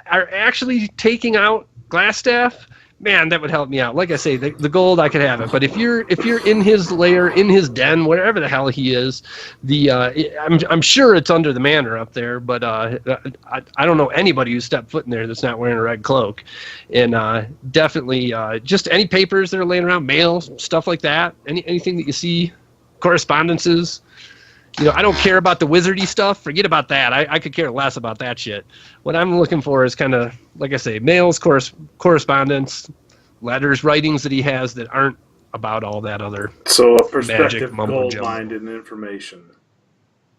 are actually taking out Glassstaff, man, that would help me out. Like I say, the gold, I could have it. But if you're in his lair, in his den, wherever the hell he is, I'm sure it's under the manor up there. But I don't know anybody who's stepped foot in there that's not wearing a red cloak. And definitely just any papers that are laying around, mail, stuff like that. Anything that you see, correspondences. I don't care about the wizardy stuff. Forget about that. I could care less about that shit. What I'm looking for is kind of, like I say, mails, correspondence, letters, writings that he has that aren't about all that other So a perspective magic mumbo gold jumbo. mined in information.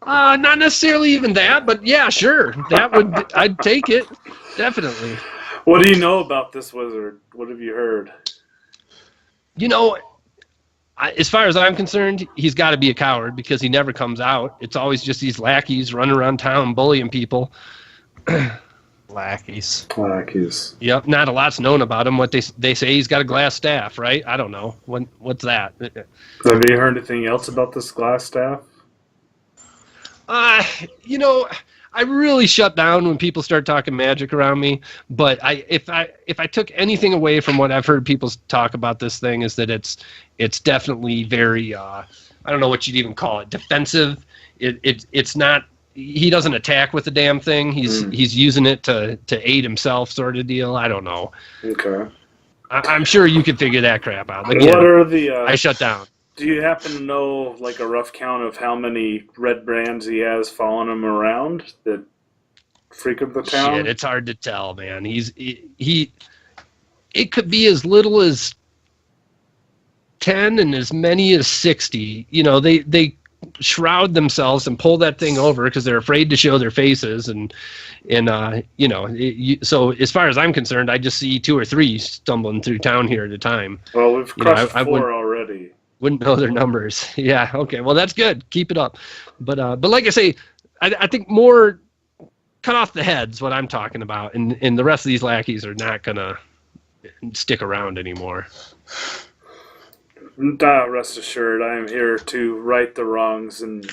Not necessarily even that, but yeah, sure. I'd take it. Definitely. What do you know about this wizard? What have you heard? As far as I'm concerned, he's got to be a coward because he never comes out. It's always just these lackeys running around town bullying people. Lackeys. Yep, not a lot's known about him. What they say he's got a glass staff, right? I don't know. What's that? Have you heard anything else about this glass staff? I really shut down when people start talking magic around me. But if I took anything away from what I've heard people talk about this thing, is that it's definitely very I don't know what you'd even call it, defensive. It's not. He doesn't attack with the damn thing. He's using it to aid himself, sort of deal. I don't know. Okay. I'm sure you could figure that crap out. Again, What are the? I shut down. Do you happen to know like a rough count of how many red brands he has following him around that frequent the town? Shit, it's hard to tell, man. It could be as little as 10 and as many as 60. They shroud themselves and pull that thing over because they're afraid to show their faces, so as far as I'm concerned, I just see 2 or 3 stumbling through town here at a time. Well, we've crushed 4 already. Wouldn't know their numbers. Yeah, okay. Well, that's good. Keep it up. But like I say, I think more cut off the heads, what I'm talking about, and the rest of these lackeys are not going to stick around anymore. Rest assured, I am here to right the wrongs and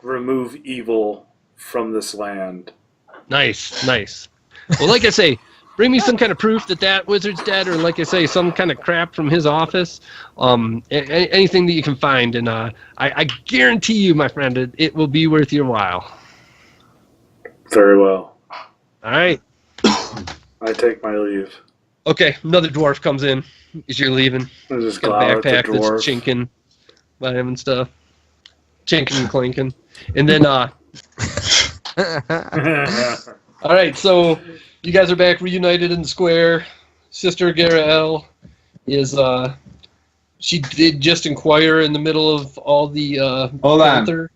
remove evil from this land. Nice. Well, like I say, bring me some kind of proof that wizard's dead, or like I say, some kind of crap from his office. Anything that you can find, and I guarantee you, my friend, it will be worth your while. Very well. All right. I take my leave. Okay, another dwarf comes in as you're leaving. I just Got glower a at the backpack that's dwarf. chinking by him and stuff. Chinking and clinking. And then, all right, so you guys are back reunited in the square. Sister Garael is, she did just inquire in the middle of all the Hold on. Panther.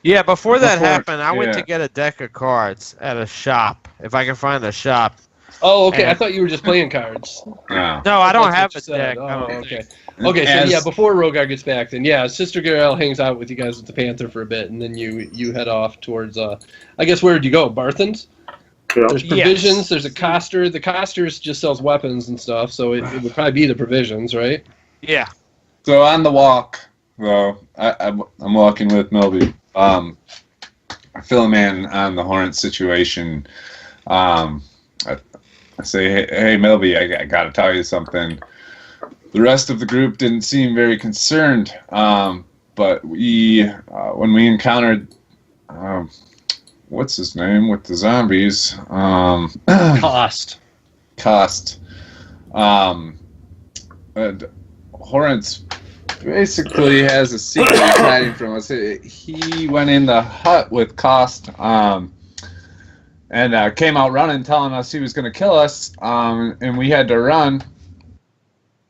Yeah, before that Before- happened, I went yeah. to get a deck of cards at a shop. If I can find a shop. Oh, okay, I And- thought you were just playing cards. Yeah. No, I don't That's have what a you deck. said. I Oh, don't okay. think. Okay, so As- yeah, before Rogar gets back, then yeah, Sister Garel hangs out with you guys at the Panther for a bit, and then you head off towards, I guess, where'd you go? Barthen's? Yeah. There's Yes. provisions, there's a coster. The costers just sells weapons and stuff, so it would probably be the provisions, right? Yeah. So on the walk, though, I'm walking with Milby. I fill him in on the Hornet situation. I say, hey Milby, I got to tell you something. The rest of the group didn't seem very concerned, but when we encountered, what's his name with the zombies? Cost. Hornets basically has a secret he's hiding from us. He went in the hut with Cost and came out running, telling us he was going to kill us, and we had to run.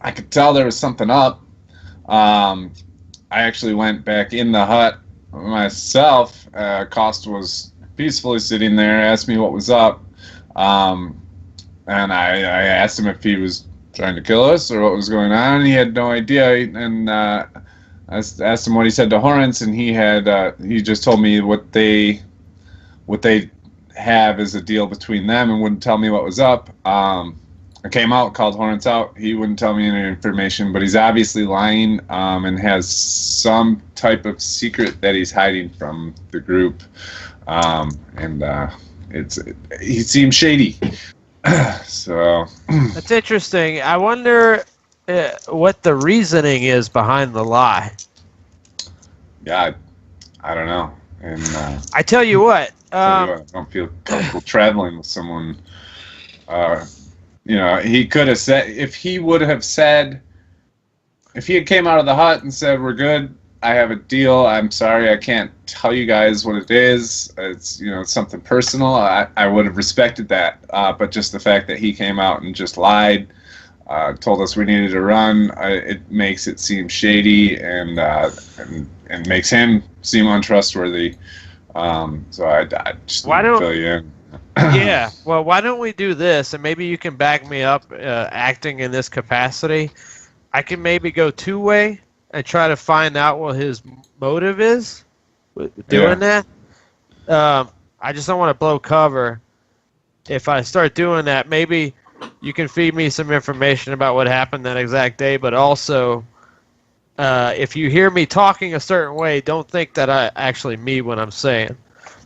I could tell there was something up. I actually went back in the hut myself. Cost was peacefully sitting there, asked me what was up, and I asked him if he was trying to kill us or what was going on. He had no idea, and I asked him what he said to Horns, and he just told me what they have as a deal between them and wouldn't tell me what was up. I came out, called Hornets out. He wouldn't tell me any information, but he's obviously lying and has some type of secret that he's hiding from the group. He seems shady. So, That's interesting. I wonder what the reasoning is behind the lie. yeah, I don't know. And I tell you what. tell you what, I don't feel comfortable traveling with someone. He could have said, if he had came out of the hut and said, "We're good. I have a deal. I'm sorry, I can't tell you guys what it is. It's it's something personal." I would have respected that. But just the fact that he came out and just lied, told us we needed to run, it makes it seem shady and makes him seem untrustworthy. So I just Why don't- fill you in. Yeah. Well, why don't we do this, and maybe you can back me up acting in this capacity. I can maybe go two-way and try to find out what his motive is with doing that. I just don't want to blow cover. If I start doing that, maybe you can feed me some information about what happened that exact day, but also if you hear me talking a certain way, don't think that I actually mean what I'm saying.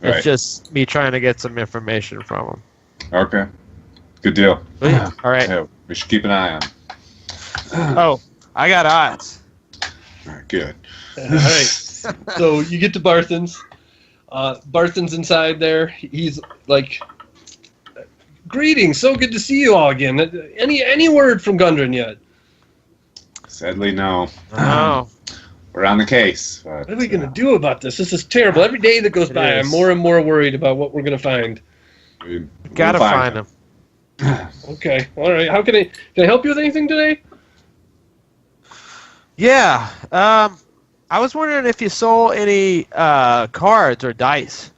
Right. It's just me trying to get some information from him. Okay. Good deal. All right. Yeah, we should keep an eye on him. Oh, I got eyes. All right, good. All right. So you get to Barthen's. Barthen's inside there. He's like, "Greetings. So good to see you all again. Any word from Gundren yet?" Sadly, no. Oh, We're on the case. But, What are we going to do about this? This is terrible. Every day that goes It by, is. I'm more and more worried about what we're going to find. we'll gotta find him. Okay. All right. How can I help you with anything today? Yeah. I was wondering if you sold any cards or dice.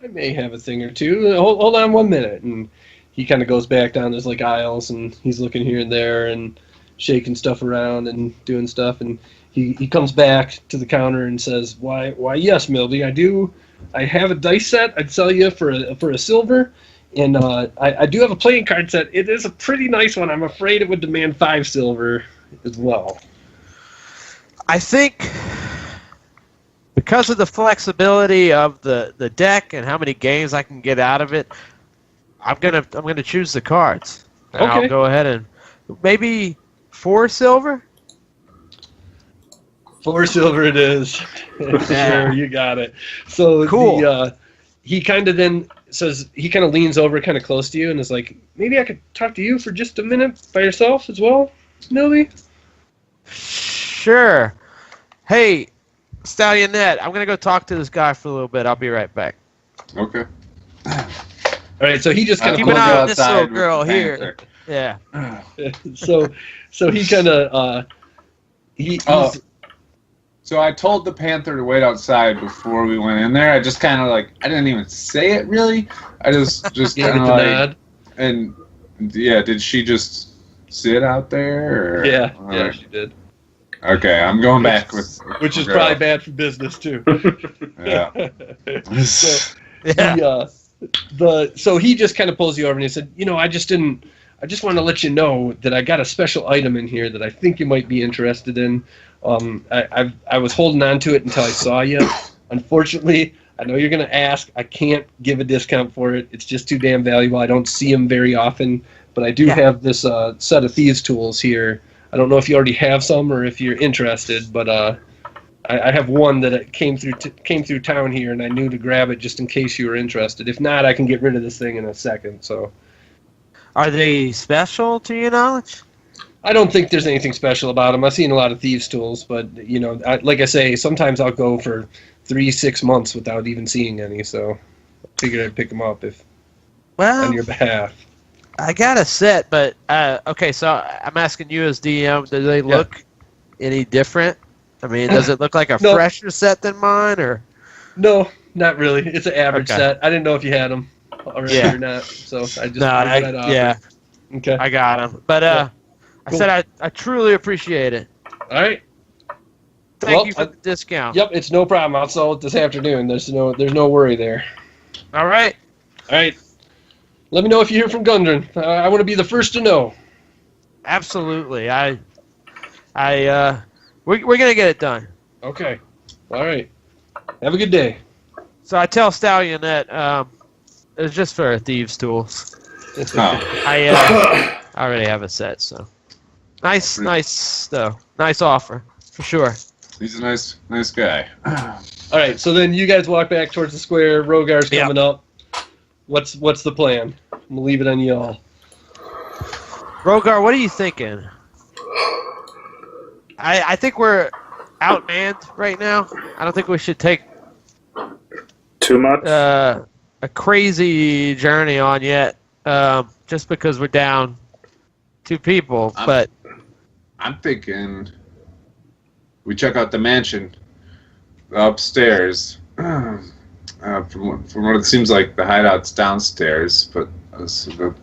I may have a thing or two. Hold on 1 minute. And he kind of goes back down. There's like aisles, and he's looking here and there and shaking stuff around and doing stuff. And he comes back to the counter and says, "Why, yes, Mildy, I do. I have a dice set. I'd sell you for a silver. And I do have a playing card set. It is a pretty nice one. I'm afraid it would demand 5 silver as well." I think because of the flexibility of the deck and how many games I can get out of it, I'm gonna choose the cards. And Okay. I'll go ahead and maybe 4 silver. 4 silver it is. Sure, you got it. So Cool. he kind of then says, he kind of leans over kind of close to you and is like, "Maybe I could talk to you for just a minute by yourself as well, Millie?" Sure. Hey, Stallionette, I'm gonna go talk to this guy for a little bit. I'll be right back. Okay. All right, so he just kind Keep of an eye on this Outside little with girl the here. panther. Yeah. so he kind of he's So I told the panther to wait outside before we went in there. I just kind of I didn't even say it really. I just gave it kind the of nod. and yeah, did she just sit out there? Or, Yeah, she did. Okay, I'm going back with Which is girl. probably bad for business too. Yeah. Yeah. So he just kind of pulls you over and he said, I just want to let you know that I got a special item in here that I think you might be interested in. I was holding on to it until I saw you. Unfortunately, I know you're going to ask. I can't give a discount for it. It's just too damn valuable. I don't see them very often, but I do have this set of thieves tools here. I don't know if you already have some or if you're interested, but I have one that came through town here, and I knew to grab it just in case you were interested. If not, I can get rid of this thing in a second. So, Are they special to your knowledge? I don't think there's anything special about them. I've seen a lot of thieves' tools, but like I say, sometimes I'll go for 3-6 months without even seeing any. So, I figured I'd pick them up Well, on your behalf. I got a set, but okay. So I'm asking you as DM, do they look any different? I mean, does it look like a No. fresher set than mine, or? No, not really. It's an average Okay. set. I didn't know if you had them already or not, so I just No, figured I'd offer. yeah, Okay. I got them. But Yeah. I Cool. said I truly appreciate it. All right. Thank Well, you for the discount. Yep, it's no problem. I'll sell it this afternoon. There's no worry there. All right. All right. Let me know if you hear from Gundren. I want to be the first to know. Absolutely. We're gonna get it done. Okay. All right. Have a good day. So I tell Stallion that it's just for thieves' tools. Oh, I already have it set, so nice though. Nice offer for sure. he's a nice guy. All right, so then you guys walk back towards the square. Rogar's coming up. What's the plan? I'm gonna leave it on y'all. Rogar, what are you thinking? I think we're outmanned right now. I don't think we should take Too much? a crazy journey on yet, just because we're down 2 people. But I'm thinking we check out the mansion upstairs. From what it seems like, the hideout's downstairs, but I feel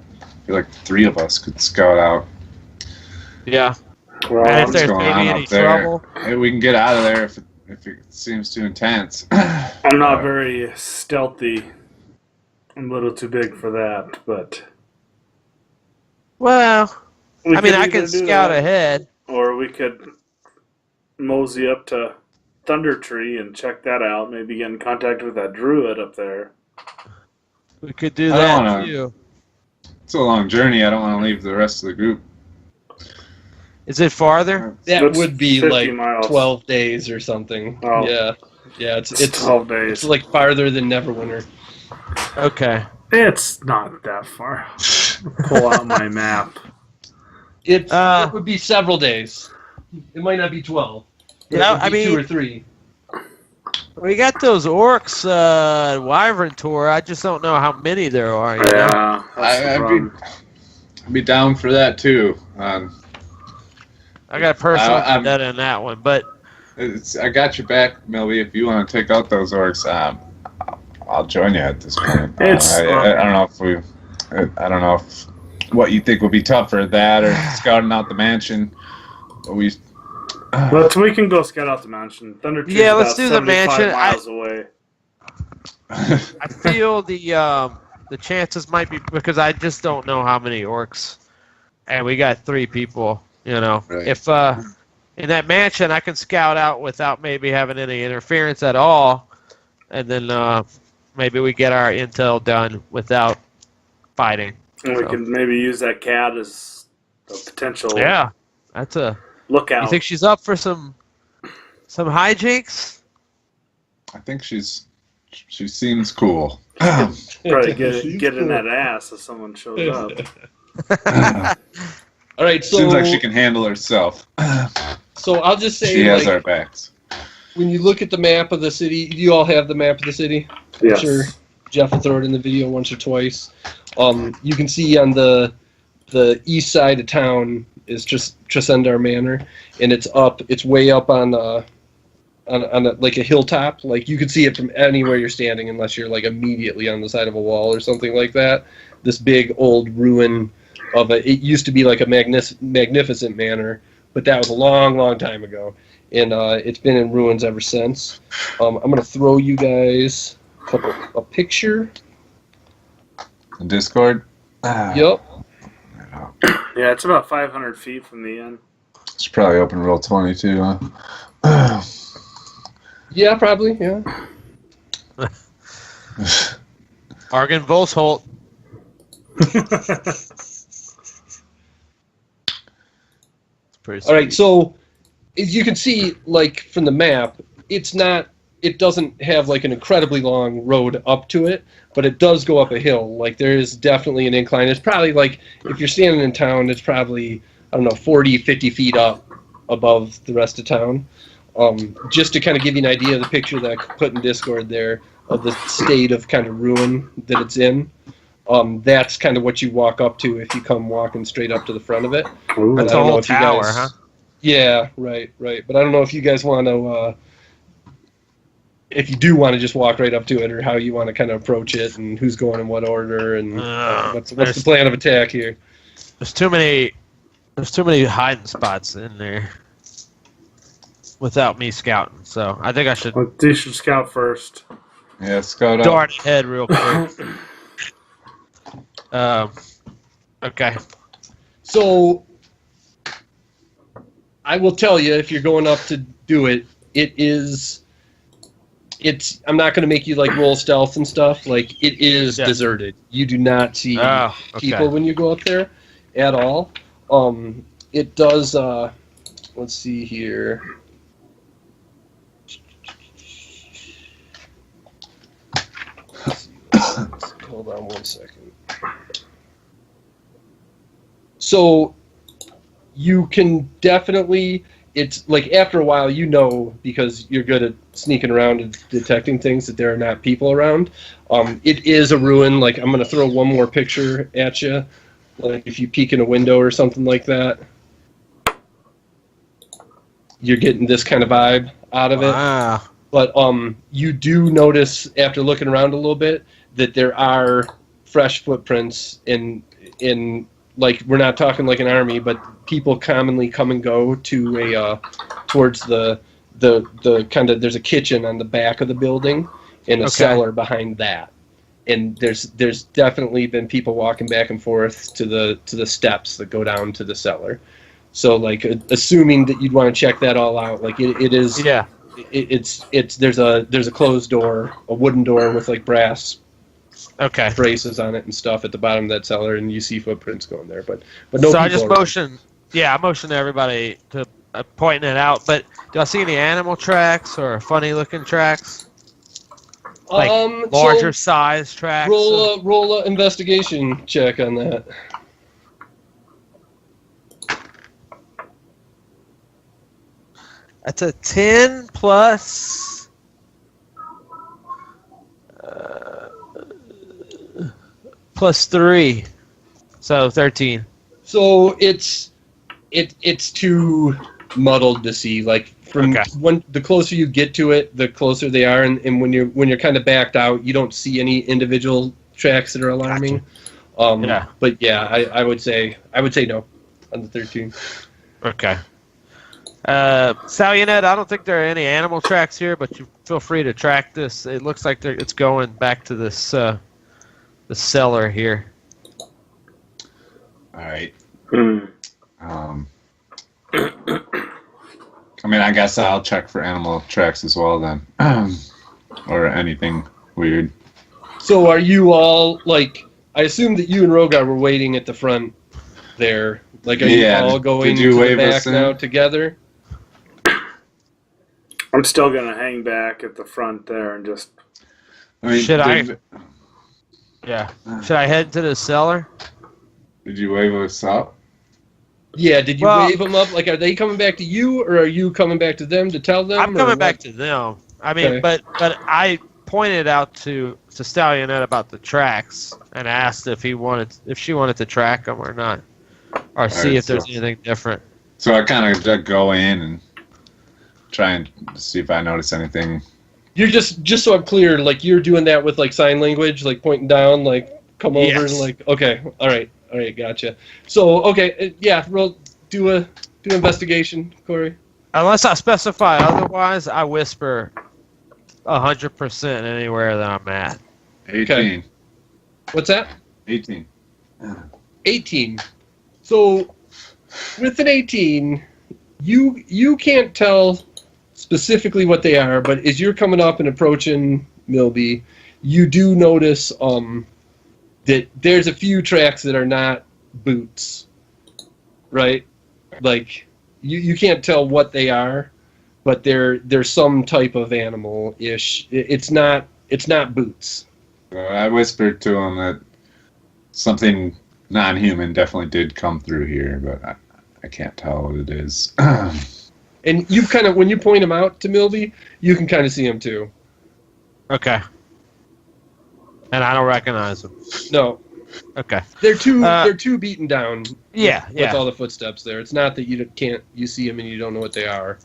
like 3 of us could scout out. yeah, Well, and if what's there's going maybe on any up there. trouble, Maybe we can get out of there if it seems too intense. I'm not very stealthy. I'm a little too big for that, but well, we I mean, could I either can do scout that, ahead. or we could mosey up to Thunder Tree and check that out. Maybe get in contact with that druid up there. We could do I don't that wanna- too. It's a long journey. I don't want to leave the rest of the group. Is it farther? That That's would be 50 like miles. 12 days or something. Oh. Yeah. It's 12 days. It's like farther than Neverwinter. Okay. It's not that far. Pull out my map. It would be several days. It might not be 12. Yeah, It would be I mean, 2 or 3. we got those orcs Wyvern tour. I just don't know how many there are. You know? Yeah, that's the problem. I'd be down for that too. I got a personal I'm- vendetta in that one, but I got your back, Milby. If you want to take out those orcs, I'll join you at this point. It's- I don't know if I don't know if what you think would be tougher, that or scouting out the mansion. But But we can go scout out the mansion. Thunder Tree's Yeah, let's about do the 75 mansion. miles away. I feel the chances might be, because I just don't know how many orcs, and we got 3 people. You know, Right. if in that mansion I can scout out without maybe having any interference at all, and then maybe we get our intel done without fighting. And we So. can maybe use that cat as a potential Yeah, that's a. You lookout. think she's up for some hijinks? I think she seems cool. Probably get in that ass if someone shows up. All right, so Seems like she can handle herself. So I'll just say, She has like, our backs. when you look at the map of the city, you all have the map of the city. Yes. Sure, Jeff will throw it in the video once or twice. You can see on the east side of town is just Tresendar Manor, and it's way up on like a hilltop. Like you could see it from anywhere you're standing, unless you're like immediately on the side of a wall or something like that. This big old ruin of it used to be like a magnificent manor, but that was a long time ago, and it's been in ruins ever since. I'm gonna throw you guys a picture. In Discord? Yep. Yeah, it's about 500 feet from the inn. It's probably open roll 22, huh? Yeah, probably. Yeah. Argon Volsholt. Pretty All right. sweet. So, as you can see, like from the map, it doesn't have like an incredibly long road up to it, but it does go up a hill. Like there is definitely an incline. It's probably like, if you're standing in town, it's probably, I don't know, 40, 50 feet up above the rest of town. Just to kind of give you an idea of the picture that I put in Discord there of the state of kind of ruin that it's in. That's kind of what you walk up to if you come walking straight up to the front of it. Ooh. But That's I a don't know whole if you tower, guys- huh? Yeah, right. But I don't know if you guys want to, if you do want to just walk right up to it, or how you want to kind of approach it, and who's going in what order, and what's the plan of attack here. There's too many hiding spots in there without me scouting. So I think I should Well, you should scout first. Yeah, scout out. dart ahead real quick. Okay. So I will tell you, if you're going up to do it, it is I'm not going to make you like roll stealth and stuff. Like it is deserted. You do not see people when you go up there at all. It does. Let's see here. Hold on 1 second. So you can definitely. It's like after a while, because you're good at sneaking around and detecting things, that there are not people around. It is a ruin. Like I'm gonna throw one more picture at you. Like if you peek in a window or something like that, you're getting this kind of vibe out of it. But you do notice after looking around a little bit that there are fresh footprints in like we're not talking like an army, but people commonly come and go to towards the kind of there's a kitchen on the back of the building and a cellar behind that, and there's definitely been people walking back and forth to the steps that go down to the cellar. So like assuming that you'd want to check that all out, like it is it's there's a closed door, a wooden door with like brass braces on it and stuff at the bottom of that cellar, and you see footprints going there, but no. So I just motion to everybody to pointing it out. But do I see any animal tracks or funny looking tracks? Like larger size tracks. Roll a investigation check on that. That's a 10 plus. Plus 3, so 13. So it's too muddled to see. Like from when the closer you get to it, the closer they are, and when you're kind of backed out, you don't see any individual tracks that are alarming. But yeah, I would say no on the 13. Okay. Salionet, I don't think there are any animal tracks here, but you feel free to track this. It looks like it's going back to this the cellar here. All right. I mean, I guess I'll check for animal tracks as well then, or anything weird. So are you all like? I assume that you and Rogar were waiting at the front there. Like, are you all going to the back now together? I'm still gonna hang back at the front there and just. I mean, should I head to the cellar? Did you wave us up? Yeah, did you wave them up? Like, are they coming back to you, or are you coming back to them to tell them? I'm coming back to them. I mean, but I pointed out to Stallionet about the tracks and asked if she wanted to track them or not, or see if there's anything different. So I kind of just go in and try and see if I notice anything. You're just so I'm clear, like you're doing that with like sign language, like pointing down, like come over, like okay, all right, gotcha. So we'll do an investigation, Corey. Unless I specify otherwise, I whisper 100% anywhere that I'm at. 18. Okay. What's that? 18. 18. So with an 18, you can't tell specifically what they are, but as you're coming up and approaching Milby, you do notice that there's a few tracks that are not boots, right? Like you can't tell what they are, but they're some type of animal-ish. It's not boots. I whispered to him that something non-human definitely did come through here, but I can't tell what it is. And you kind of, when you point them out to Milby, you can kind of see them too. Okay. And I don't recognize them. No. Okay. They're too beaten down. Yeah, with all the footsteps there. It's not that you see them and you don't know what they are.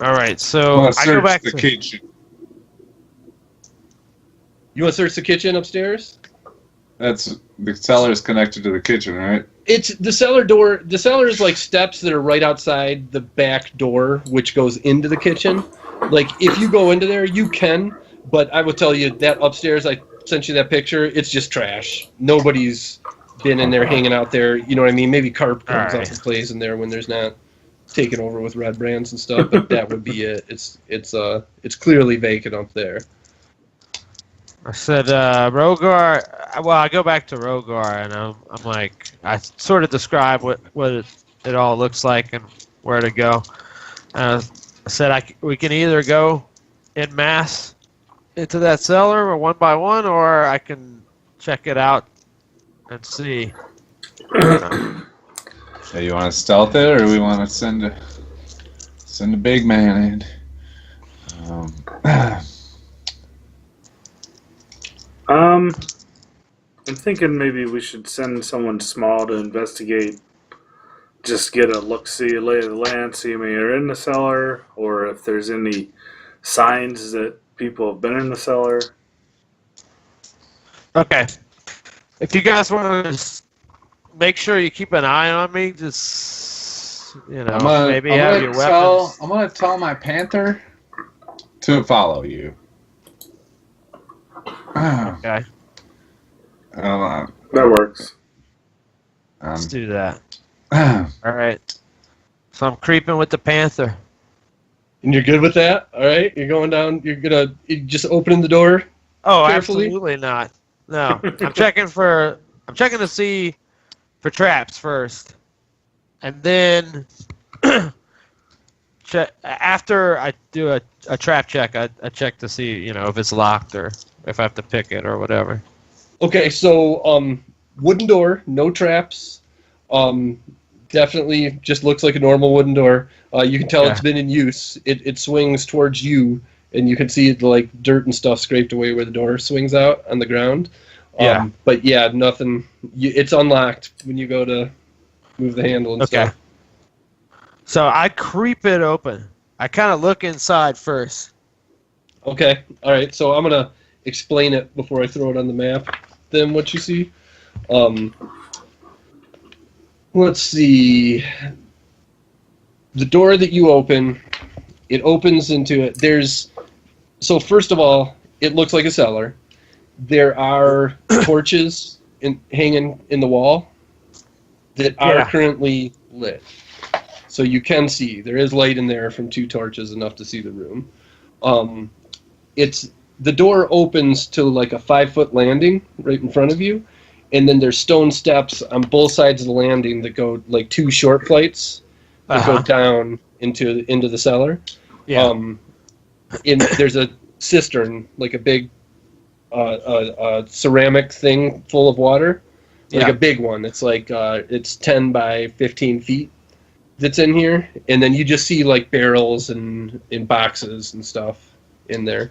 All right, so I go back to the kitchen. You want to search the kitchen upstairs? That's the cellar is connected to the kitchen, right? It's the cellar door. The cellar is like steps that are right outside the back door, which goes into the kitchen. Like if you go into there, you can, but I will tell you that upstairs, I sent you that picture. It's just trash. Nobody's been in there hanging out there. You know what I mean? Maybe carp comes up and plays in there when there's not. taken over with red brands and stuff, but that would be it. It's clearly vacant up there. I said, Rogar. Well, I go back to Rogar, and I'm like, I sort of describe what it all looks like and where to go. I said, we can either go en masse into that cellar or one by one, or I can check it out and see. So you want to stealth it, or we want to send a big man in? I'm thinking maybe we should send someone small to investigate. Just get a look-see, lay of the land, see if you're in the cellar, or if there's any signs that people have been in the cellar. Okay. If you guys want to just make sure you keep an eye on me, just maybe have your weapons. I'm gonna tell my panther to follow you. Okay. That works. Let's do that. All right. So I'm creeping with the panther. And you're good with that? All right? You're going down, you're just opening the door? Oh, carefully? Absolutely not. No. I'm checking to see for traps first. And then after I do a trap check, I check to see, if it's locked or if I have to pick it or whatever. Okay, so wooden door, no traps. Definitely just looks like a normal wooden door. You can tell it's been in use. It swings towards you, and you can see like dirt and stuff scraped away where the door swings out on the ground. But yeah, nothing. It's unlocked when you go to move the handle and stuff. So I creep it open. I kind of look inside first. Okay, all right. So I'm gonna explain it before I throw it on the map. Then what you see. Let's see. The door that you open, it opens into it. So first of all, it looks like a cellar. There are torches hanging in the wall that are currently lit. So you can see. There is light in there from 2 torches, enough to see the room. The door opens to like a 5-foot landing right in front of you. And then there's stone steps on both sides of the landing that go like 2 short flights that go down into the cellar. Yeah. And there's a cistern, like a big ceramic thing full of water, like a big one. It's like it's 10 by 15 feet that's in here, and then you just see like barrels and boxes and stuff in there.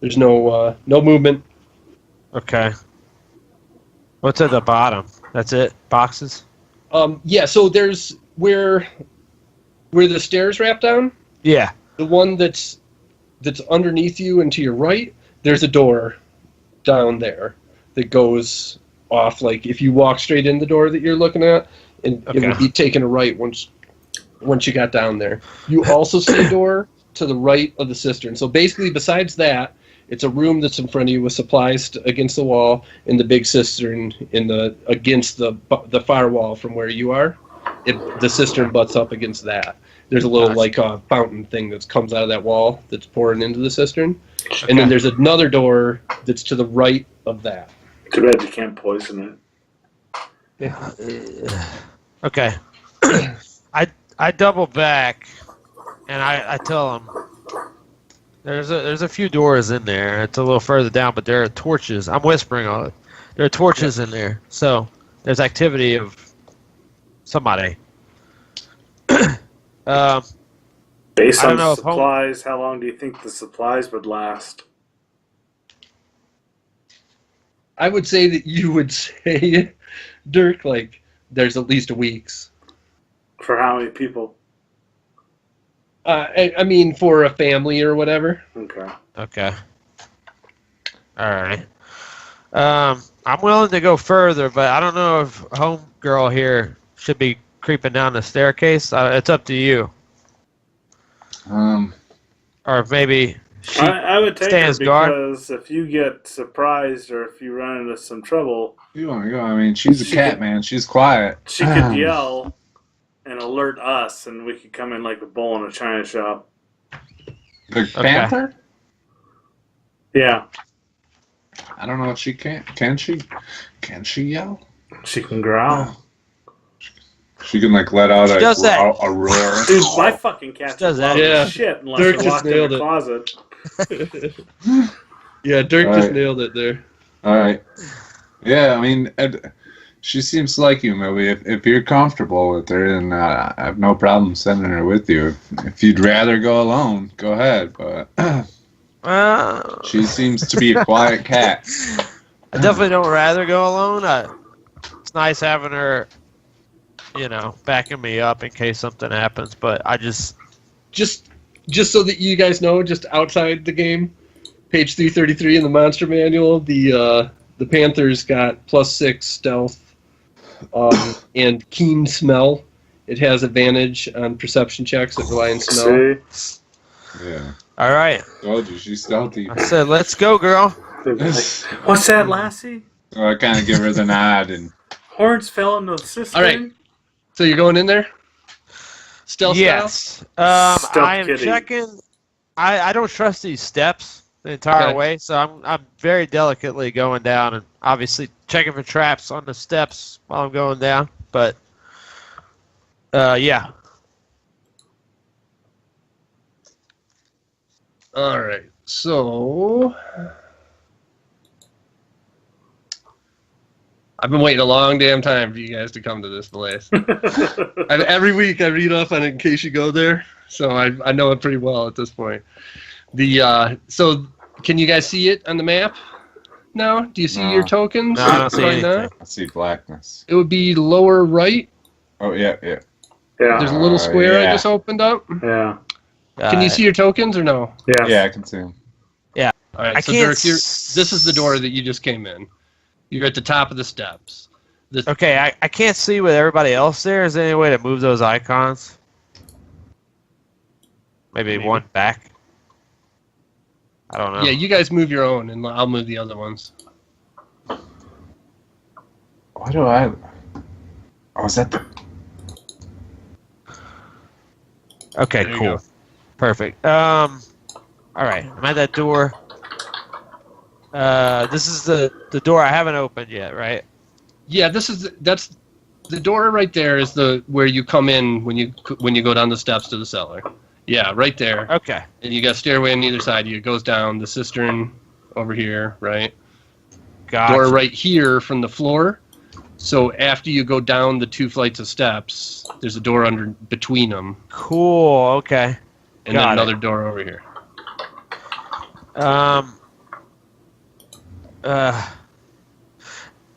There's no movement. Okay. What's at the bottom? That's it? Boxes? Yeah, so there's where the stairs wrap down. Yeah. The one that's underneath you and to your right, there's a door down there that goes off. Like if you walk straight in the door that you're looking at, and it would be taking a right once you got down there. You also see a door to the right of the cistern. So basically, besides that, it's a room that's in front of you with supplies against the wall, and the big cistern against the far wall from where you are. The cistern butts up against that. There's a little fountain thing that comes out of that wall that's pouring into the cistern, and then there's another door that's to the right of that. Too bad you can't poison it. Yeah. Okay. I double back, and I tell them. There's a few doors in there. It's a little further down, but there are torches. I'm whispering on it. There are torches in there, so there's activity of somebody. Based on the supplies, how long do you think the supplies would last? I would say that you would say, Dirk, like there's at least a week's. For how many people? I mean, for a family or whatever. Okay. All right. I'm willing to go further, but I don't know if homegirl here should be creeping down the staircase. It's up to you. Or maybe she I would take her because guard. If you get surprised or if you run into some trouble, You want to go? I mean, she's a cat, man. She's quiet. She could yell. and alert us, and we could come in like a bull in a china shop. The panther? Yeah. I don't know if she can. Can she? Can she yell? She can growl. She can like let out She does that. a roar. Dude, my fucking cat does does that. Yeah. shit unless Dirk you're just locked in nailed the it. closet. Yeah, Dirk All just right. nailed it there. All right. Yeah, I mean, she seems to like you, Millie. If you're comfortable with her, then I have no problem sending her with you. If you'd rather go alone, go ahead. But she seems to be a quiet cat. I definitely don't rather go alone. It's nice having her, backing me up in case something happens. But I just so that you guys know, just outside the game, page 333 in the monster manual, the Panther's got +6 stealth and keen smell. It has advantage on perception checks that rely on smell. See? Yeah. all right. Told you, she's stealthy. I said, let's go, girl. What's that, Lassie? So I kind of give her the nod, and Horns fell into the cistern? All right. So you're going in there? Stealth Yes. Stealth I am kitty. checking. I don't trust these steps the entire Okay. way, so I'm very delicately going down and obviously checking for traps on the steps while I'm going down. But yeah. All right. So I've been waiting a long damn time for you guys to come to this place. Every week I read off on it in case you go there, so I know it pretty well at this point. So can you guys see it on the map now? Do you see No. your tokens? No, I don't see Probably anything. not. I see blackness. It would be lower right. Oh, yeah. Yeah. There's a little square I yeah. just opened up. Yeah. Can you see your tokens or no? Yeah. Yeah, I can see him. All right, I so can't Dirk, this is the door that you just came in. You're at the top of the steps. Okay, I can't see with everybody else there. Is there any way to move those icons? Maybe one back? I don't know. Yeah, you guys move your own, and I'll move the other ones. Why do I... Oh, is that the... Okay, There you cool. go. Perfect. All right, I'm at that door. This is the door I haven't opened yet, right? Yeah, that's the door right there is where you come in when you go down the steps to the cellar. Yeah, right there. Okay. And you got a stairway on either side. It goes down the cistern over here, right? Gotcha. Door right here from the floor. So after you go down the 2 flights of steps, there's a door under between them, Cool. Okay. and Got then it. another door over here.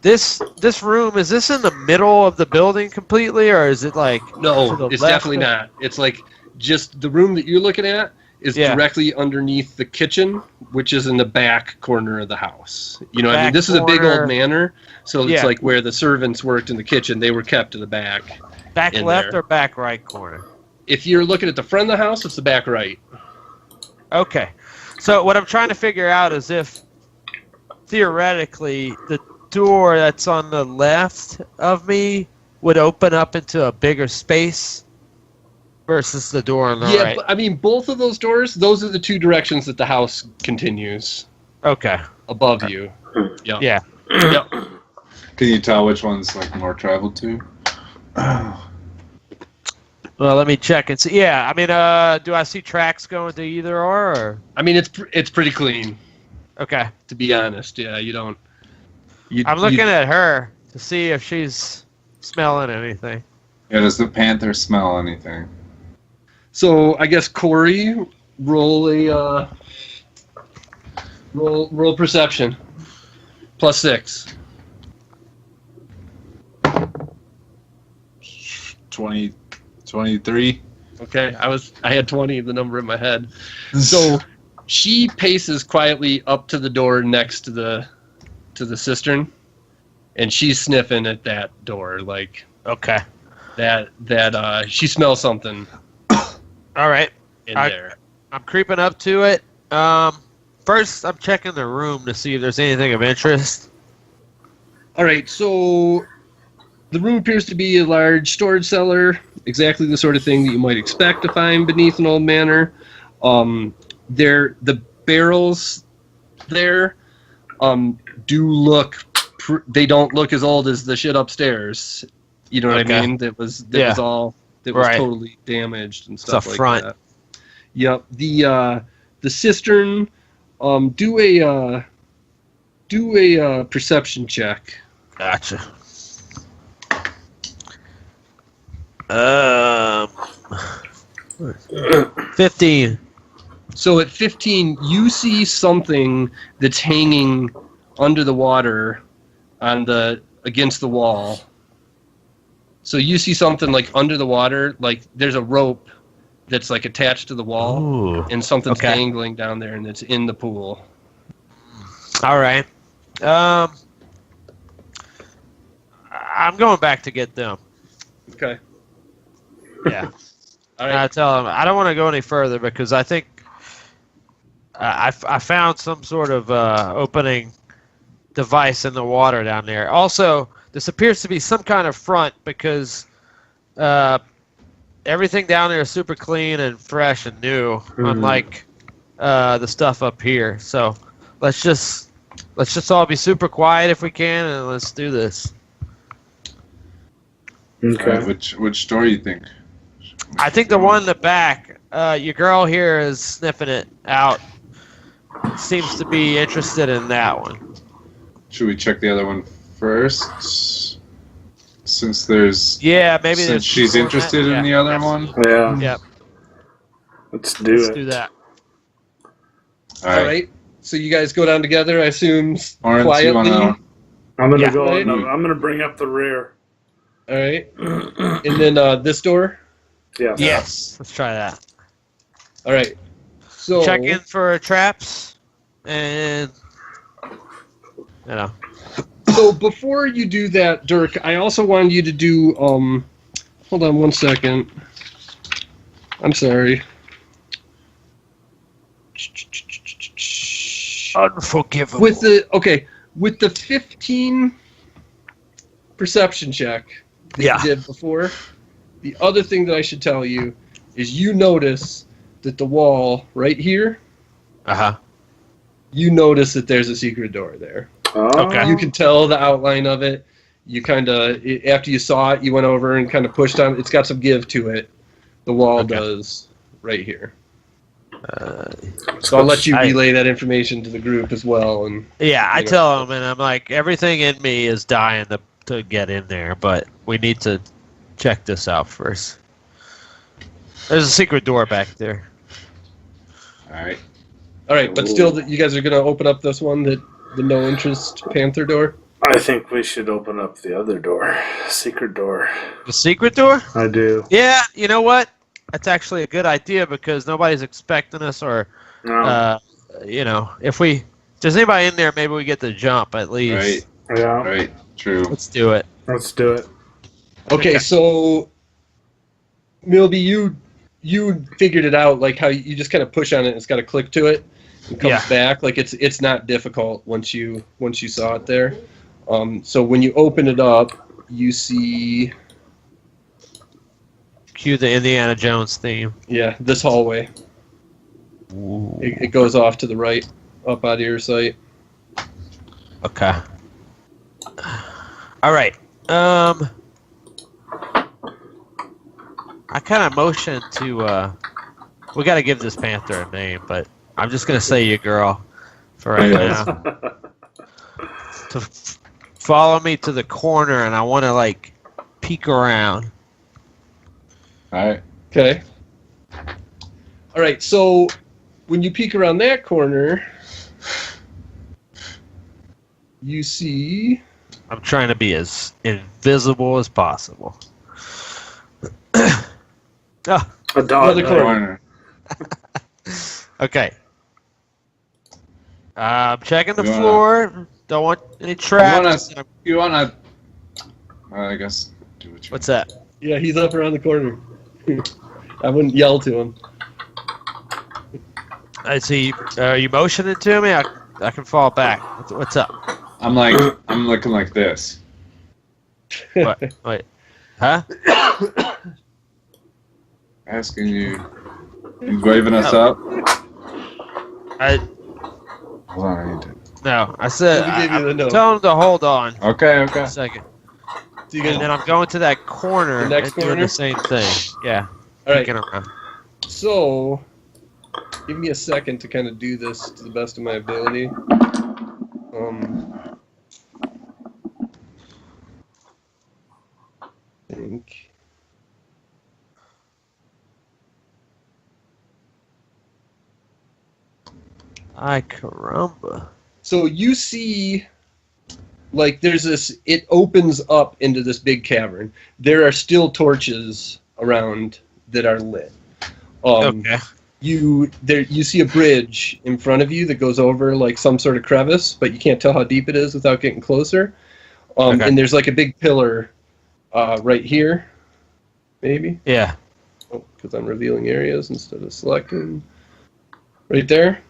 This room, is this in the middle of the building completely, or is it like to No, the it's left definitely of- not. It's like just the room that you're looking at is Yeah. directly underneath the kitchen, which is in the back corner of the house. You know, I mean, Back this is a big corner. old manor, so it's Yeah. like where the servants worked in the kitchen, they were kept to the back. back in left there? or back right corner? If you're looking at the front of the house, it's the back right. Okay. So what I'm trying to figure out is if theoretically the door that's on the left of me would open up into a bigger space versus the door on the Yeah, right. but, I mean, both of those doors, those are the 2 directions that the house continues Okay. above you. Yeah. Yeah. Yep. Can you tell which one's like more traveled to? Well, let me check and see. Yeah, I mean, do I see tracks going to either or? I mean, it's pretty clean, Okay. to be honest. Yeah, you don't. I'm looking at her to see if she's smelling anything. Yeah, does the panther smell anything? So I guess Corey, roll a roll perception. +6. 23. Okay, I had 20, the number in my head. So she paces quietly up to the door next to the cistern, and she's sniffing at that door like Okay. that she smells something All right. in I- there. I'm creeping up to it. First, I'm checking the room to see if there's anything of interest. All right, so The room appears to be a large storage cellar, exactly the sort of thing that you might expect to find beneath an old manor. The barrels there do look. They don't look as old as the shit upstairs. You know what I mean? That was totally damaged and stuff like front. that. Yep. The cistern. Do a perception check. Gotcha. 15. So at 15, you see something that's hanging under the water against the wall. So you see something like under the water, like there's a rope that's like attached to the wall. Ooh. And something's dangling down there, and it's in the pool. All right. I'm going back to get them. Okay. Yeah. All And I right. tell them I don't want to go any further because I think I found some sort of opening device in the water down there. Also, this appears to be some kind of front because everything down there is super clean and fresh and new, unlike the stuff up here. So let's just all be super quiet if we can, and let's do this. Okay. Alright, which door you think? I think the one in the back, your girl here is sniffing it out. Seems to be interested in that one. Should we check the other one first? Since there's Yeah, maybe since there's she's people interested that. in the other one. Yeah. Yep. Let's do Let's it. do that. All All right. right. So you guys go down together, I assume, Orange, you quietly. wanna? I'm gonna Yeah. go. Right. No, I'm gonna bring up the rear. All right. And then this door. Yeah. Yes. Let's try that. All right. So Check in for traps and you know. So before you do that, Dirk, I also wanted you to do. Hold on 1 second. I'm sorry. Unforgivable. With the 15 perception check that you did before, the other thing that I should tell you is you notice that the wall right here, you notice that there's a secret door there. Oh. Okay. You can tell the outline of it. You kind of, after you saw it, you went over and kind of pushed on it. It's got some give to it. The wall does right here. So I'll let you relay that information to the group as well. And Yeah, I tell them, and I'm like, everything in me is dying to get in there, but we need to check this out first. There's a secret door back there. All right. All right, but still, you guys are going to open up this one, the no interest Panther door? I think we should open up the other door. Secret door. The secret door? I do. Yeah, you know what? That's actually a good idea because nobody's expecting us, or No. if there's anybody in there, maybe we get the jump at least. Right. Yeah. Right. True. Let's do it. Let's do it. Okay, so Milby, you figured it out, like how you just kind of push on it, and it's got a click to it, and comes back. Like it's not difficult once you saw it there. So when you open it up, you see Cue the Indiana Jones theme. this hallway. It goes off to the right, up out of your sight. Okay. All right. I kind of motioned to. We got to give this panther a name, but I'm just gonna say you girl for right now. To follow me to the corner, and I want to like peek around. All right. Okay. All right, so when you peek around that corner, you see... I'm trying to be as invisible as possible. A dog. Another corner. Okay. I'm checking the You wanna- floor. Don't want any traps. You wanna? I guess do what you. What's that? Yeah, he's up around the corner. I wouldn't yell to him. I see. Are you motioning to me? I can fall back. What's up? I'm looking like this. What? Wait. Huh? Asking you. You waving us up? I Hold on, I need to. no. I said Let me give you the note. tell him to hold on Okay, okay. a second. So you And guys, then I'm going to that corner The next and doing corner? the same thing. Yeah. all right. Peeking around. So, give me a second to kind of do this to the best of my ability. I think. Ay caramba. So you see, like, there's this. It opens up into this big cavern. There are still torches around that are lit. Okay. You see a bridge in front of you that goes over like some sort of crevice, but you can't tell how deep it is without getting closer. Okay. And there's like a big pillar right here, maybe. Yeah. Oh, because I'm revealing areas instead of selecting. Right there.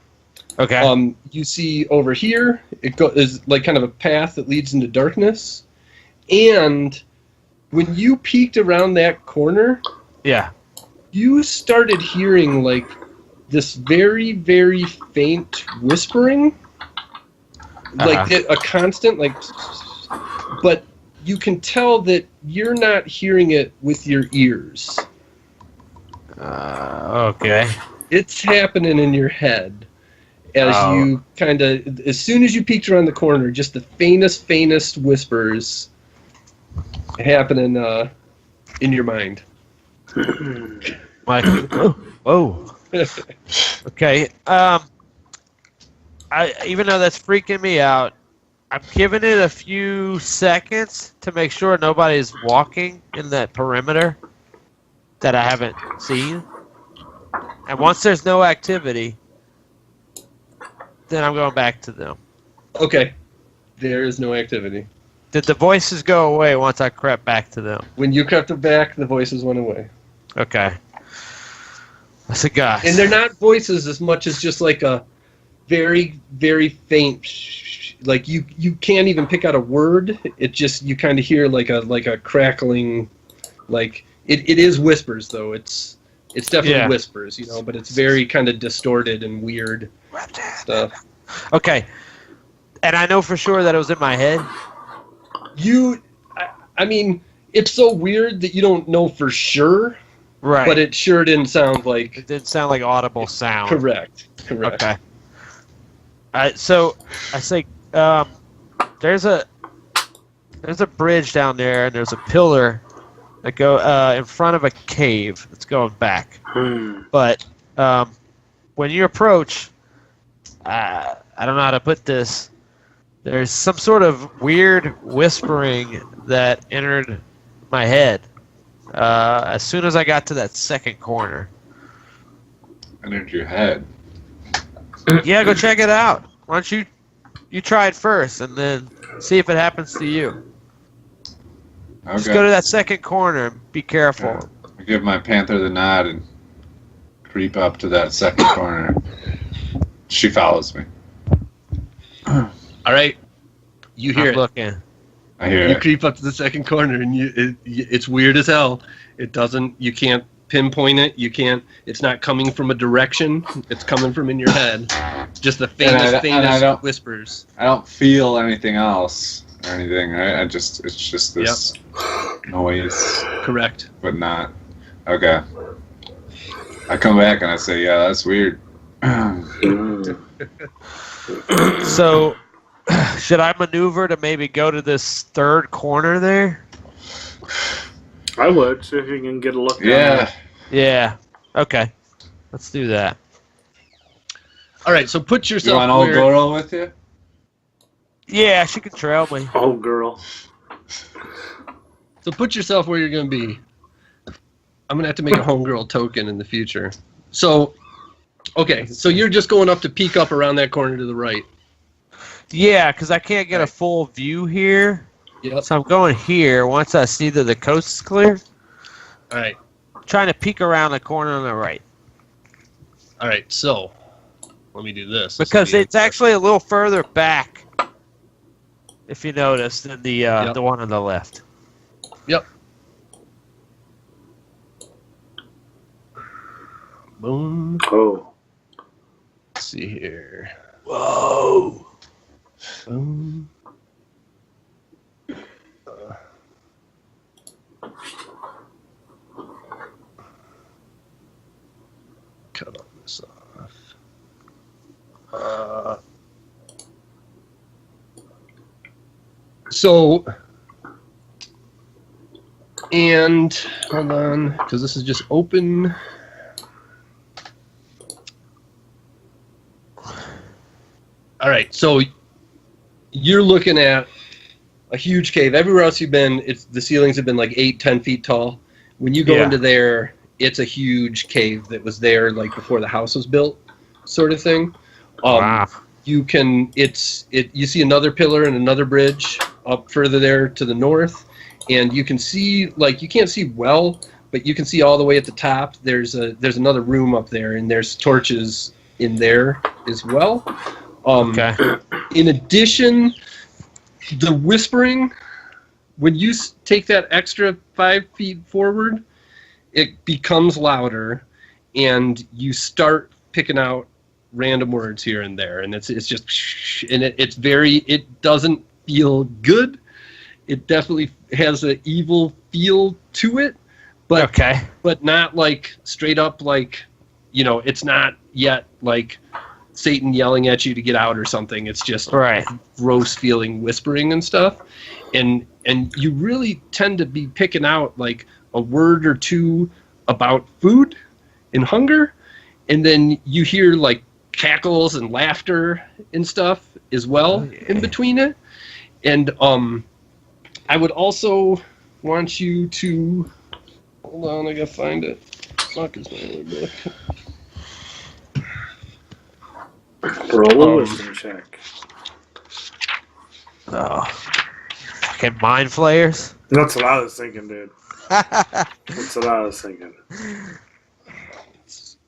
Okay. You see over here, is like kind of a path that leads into darkness. And when you peeked around that corner, yeah. you started hearing like this very, very faint whispering. Like a constant, like, but you can tell that you're not hearing it with your ears. Okay. It's happening in your head. As you kind of, as soon as you peeked around the corner, just the faintest whispers happening in your mind. Like, whoa. Okay. Even though that's freaking me out, I'm giving it a few seconds to make sure nobody's walking in that perimeter that I haven't seen. And once there's no activity, then I'm going back to them. Okay. There is no activity. Did the voices go away once I crept back to them? When you crept back, the voices went away. Okay. I said, guys. And they're not voices as much as just like a very, very faint, like you can't even pick out a word. It just, you kind of hear like a crackling, like it is whispers though. It's definitely whispers, but it's very kind of distorted and weird stuff. Okay. And I know for sure that it was in my head. I mean, it's so weird that you don't know for sure. Right. But it sure didn't sound like... It didn't sound like audible sound. Correct. Okay. So, I say, there's a bridge down there, and there's a pillar that go in front of a cave that's going back. But when you approach, I don't know how to put this, there's some sort of weird whispering that entered my head as soon as I got to that second corner. Entered your head. Yeah, go check it out. Why don't you try it first and then see if it happens to you. Okay. Just go to that second corner and be careful. Yeah. I give my panther the nod and creep up to that second corner. She follows me. All right. You hear I'm it. looking. I hear You it. creep up to the second corner, and it's weird as hell. You can't pinpoint it. It's not coming from a direction. It's coming from in your head. Just the faintest whispers. I don't feel anything else or anything, right? It's just this noise. Correct. But not. Okay. I come back and I say, yeah, that's weird. So, should I maneuver to maybe go to this third corner there? I would, see if you can get a look down Yeah. there. Yeah. Okay. Let's do that. All right, so put You yourself want old where... Goro with you? Yeah, she can trail me. Oh, girl. So put yourself where you're going to be. I'm going to have to make a homegirl token in the future. So, okay, so you're just going up to peek up around that corner to the right. Yeah, because I can't get a full view here. Yep. So I'm going here once I see that the coast is clear. All right. Trying to peek around the corner on the right. All right, so let me do this. Because it's actually a little further back, if you notice, than the one on the left. Boom. Oh. Let's see here. Whoa. Boom. Cut all this off. So, and hold on, because this is just open. All right, so you're looking at a huge cave. Everywhere else you've been, the ceilings have been like 8-10 feet tall. When you go into there, it's a huge cave that was there like before the house was built, sort of thing. Wow. You see another pillar and another bridge up further there to the north, and you can see, like, you can't see well, but you can see all the way at the top. There's another room up there, and there's torches in there as well. Okay. In addition, the whispering, when you take that extra 5 feet forward, it becomes louder, and you start picking out random words here and there, and it's just, and it doesn't feel good. It definitely has an evil feel to it, but but not like straight up like, it's not yet like Satan yelling at you to get out or something. It's just gross feeling whispering and stuff, and you really tend to be picking out like a word or two about food and hunger, and then you hear like cackles and laughter and stuff as well in between it. And I would also want you to hold on. I gotta find it. Fuck is my other book? Roll a wisdom check. Oh, fucking mind flayers. That's what I was thinking, dude. That's what I was thinking.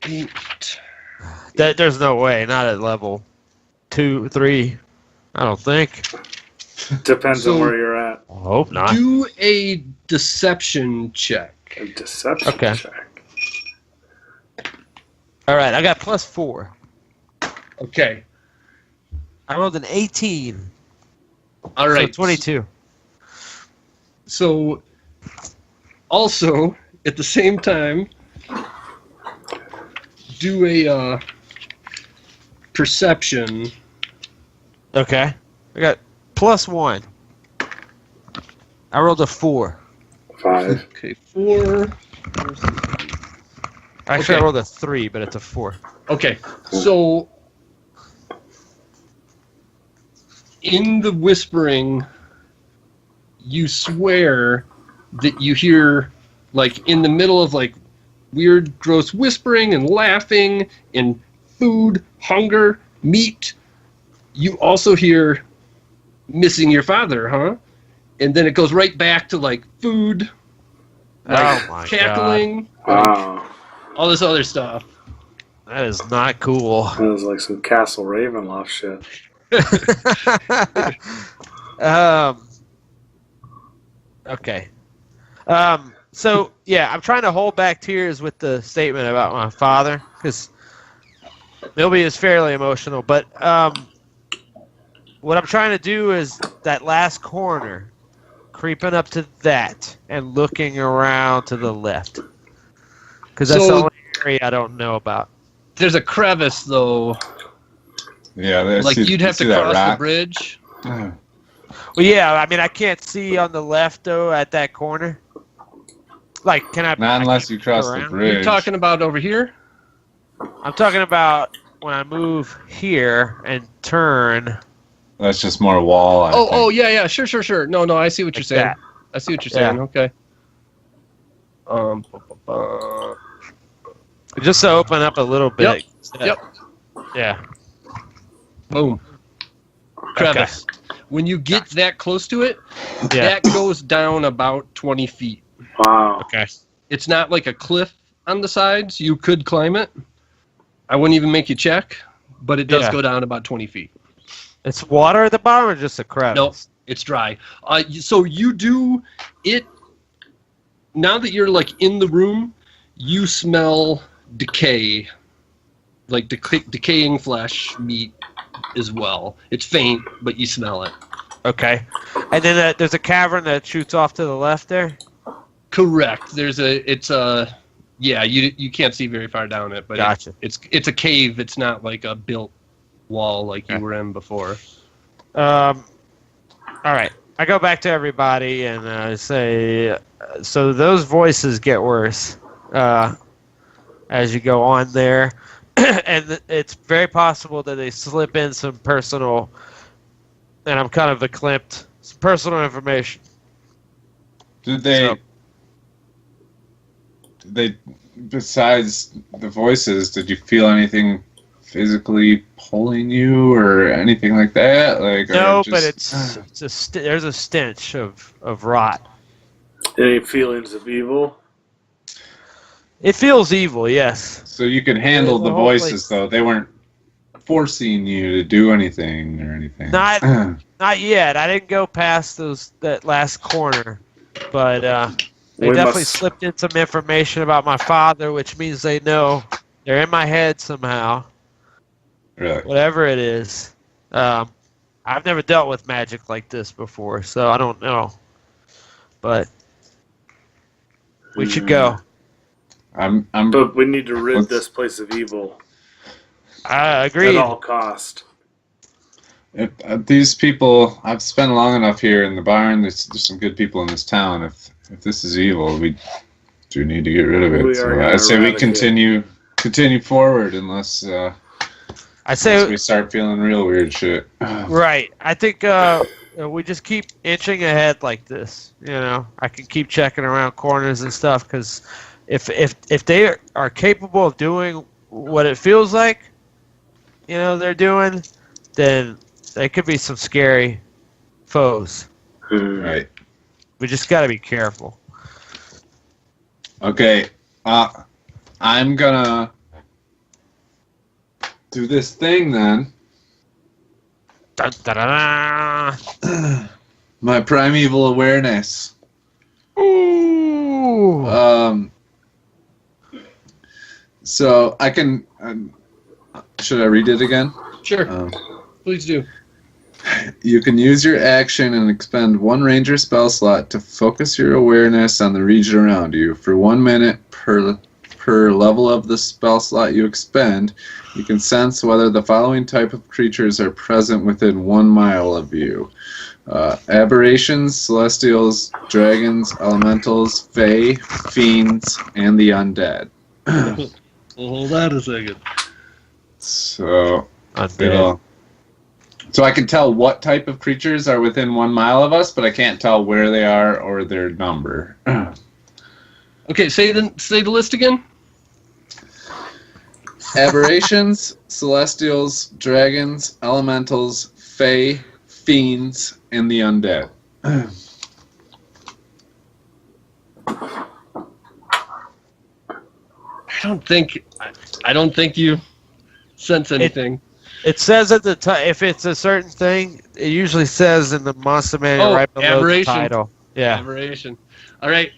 8. There's no way. Not at level 2, 3. I don't think. Depends on where you're at. I hope not. Do a deception check. A deception check. All right, I got +4. Okay. I rolled an 18. All right. So 22. So, also, at the same time, do a perception. Okay. I got +1. I rolled a 4. 5. Okay, 4. Actually, I rolled a 3, but it's a 4. Okay, so in the whispering, you swear that you hear, like, in the middle of, like, weird, gross whispering and laughing and food, hunger, meat, you also hear missing your father, huh? And then it goes right back to, like, food, like, oh my cackling, Wow. all this other stuff. That is not cool. That was like some Castle Ravenloft shit. Okay. So, yeah, I'm trying to hold back tears with the statement about my father, because Milby is fairly emotional, but what I'm trying to do is that last corner, creeping up to that and looking around to the left, because that's the only area I don't know about. There's a crevice, though. Yeah, Like, you'd have to cross the bridge. Yeah. Well, yeah, I mean, I can't see on the left, though, at that corner. Like, can I... Not unless you cross the around? bridge. You're talking about over here? I'm talking about when I move here and turn... That's just more wall. I think. Yeah, sure. No, I see what you're saying. that. I see what you're saying. Yeah. Okay. Just to open up a little bit. Yep. Yeah. Boom. Crevice. When you get that close to it, that goes down about 20 feet. Wow. Okay. It's not like a cliff on the sides. You could climb it. I wouldn't even make you check, but it does go down about 20 feet. It's water at the bottom or just a crevice? Nope, it's dry. So you do it, now that you're like in the room, you smell decay, like decaying flesh, meat as well. It's faint, but you smell it. Okay. And then there's a cavern that shoots off to the left there? Correct. Yeah, you can't see very far down it, but Gotcha. it's a cave. It's not like a built wall like you were in before. All right. I go back to everybody and say, so those voices get worse as you go on there. And it's very possible that they slip in some personal, and I'm kind of verklempt, some personal information. Did they, besides the voices, did you feel anything physically pulling you or anything like that? No, but there's a stench of rot. Any feelings of evil? It feels evil, yes. So you could handle The the whole voices, place. though. They weren't forcing you to do anything or anything. Not yet. I didn't go past that last corner, but they We definitely must- slipped in some information about my father, which means they know they're in my head somehow. Really? Whatever it is. I've never dealt with magic like this before, so I don't know. But we should go. I'm But we need to rid this place of evil I at agree. all cost. these people. I've spent long enough here in the barn. There's some good people in this town. If this is evil, we do need to get rid of We it. are So gonna I say we eradicate. continue forward unless I say we start feeling real weird shit. right. I think we just keep inching ahead like this. You know, I can keep checking around corners and stuff because if they are capable of doing what it feels like, you know, they're doing, then they could be some scary foes. Right. We just got to be careful. Okay. I'm gonna do this thing then. Dun, da, da, da. My primeval awareness. Ooh. So I can. Should I read it again? Sure, please do. You can use your action and expend one ranger spell slot to focus your awareness on the region around you. For 1 minute per level of the spell slot you expend, you can sense whether the following type of creatures are present within 1 mile of you. Aberrations, celestials, dragons, elementals, fae, fiends, and the undead. Well, hold on a second. So, Undead. so I can tell what type of creatures are within 1 mile of us, but I can't tell where they are or their number. Okay, say the list again. Aberrations, celestials, dragons, elementals, fae, fiends, and the undead. I don't think you sense anything. It says at the top, if it's a certain thing, it usually says in the monster manual right below aberration. the title. Yeah. Aberration. All right.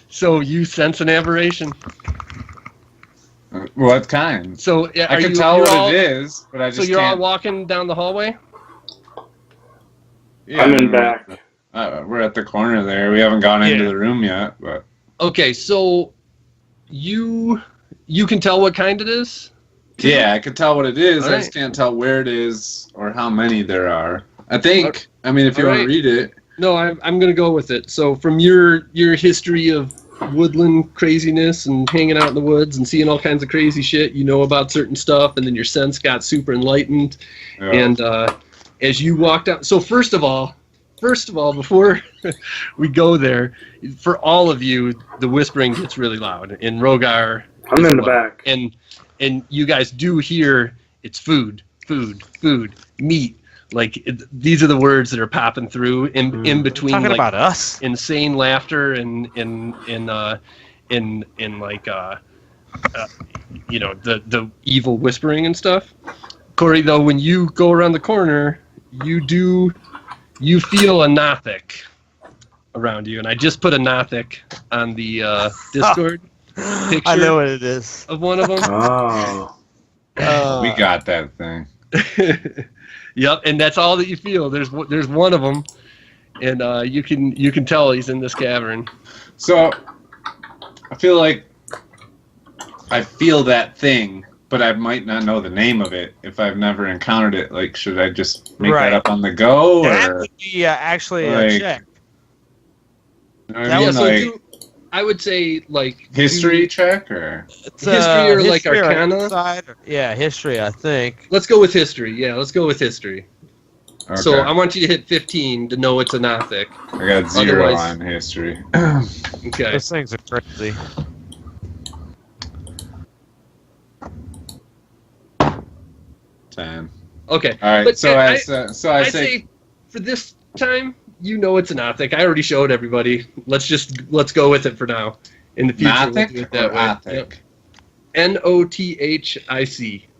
So you sense an aberration. What kind? So yeah, I can tell what it is, but I just So you're all can't. walking down the hallway? Yeah, I'm in back. We're at the corner there. We haven't gone into the room yet, but Okay, so you can tell what kind it is? yeah, I can tell what it is. All I just can't tell where it is or how many there are. I think. I mean, if you want to read it. No, I'm going to go with it. So from your history of woodland craziness and hanging out in the woods and seeing all kinds of crazy shit, you know about certain stuff, and then your sense got super enlightened. Yeah. And as you walked out, so first of all, before we go there, for all of you, the whispering gets really loud. In Rogar, I'm as in the well. back. And you guys do hear it's food, meat. Like these are the words that are popping through in between. Talking like, about us. insane laughter and like you know, the evil whispering and stuff. Corey, though, when you go around the corner, you feel a Nothic around you, and I just put a Nothic on the Discord. picture I know what it is. of one of them. Oh. We got that thing. Yep, and that's all that you feel. There's one of them, and you can tell he's in this cavern. So, I feel like I feel that thing, but I might not know the name of it if I've never encountered it. Like, should I just make Right. that up on the go, That or would be actually like, a check. you know what that I mean? was Like I would say like history check, or It's, history or, like, history or Arcana? insight or- yeah, history, I think. Let's go with history. Yeah, let's go with history. okay. So I want you to hit 15 to know it's a Nothic. I got 0 otherwise- on history. Okay. Those things are crazy. 10. Okay. All right. But So I I I'd say say for this time, you know it's a Nothic. I already showed everybody. Let's go with it for now. In the future, we'll do Nothic it or that way. Athic. Yep. Nothic.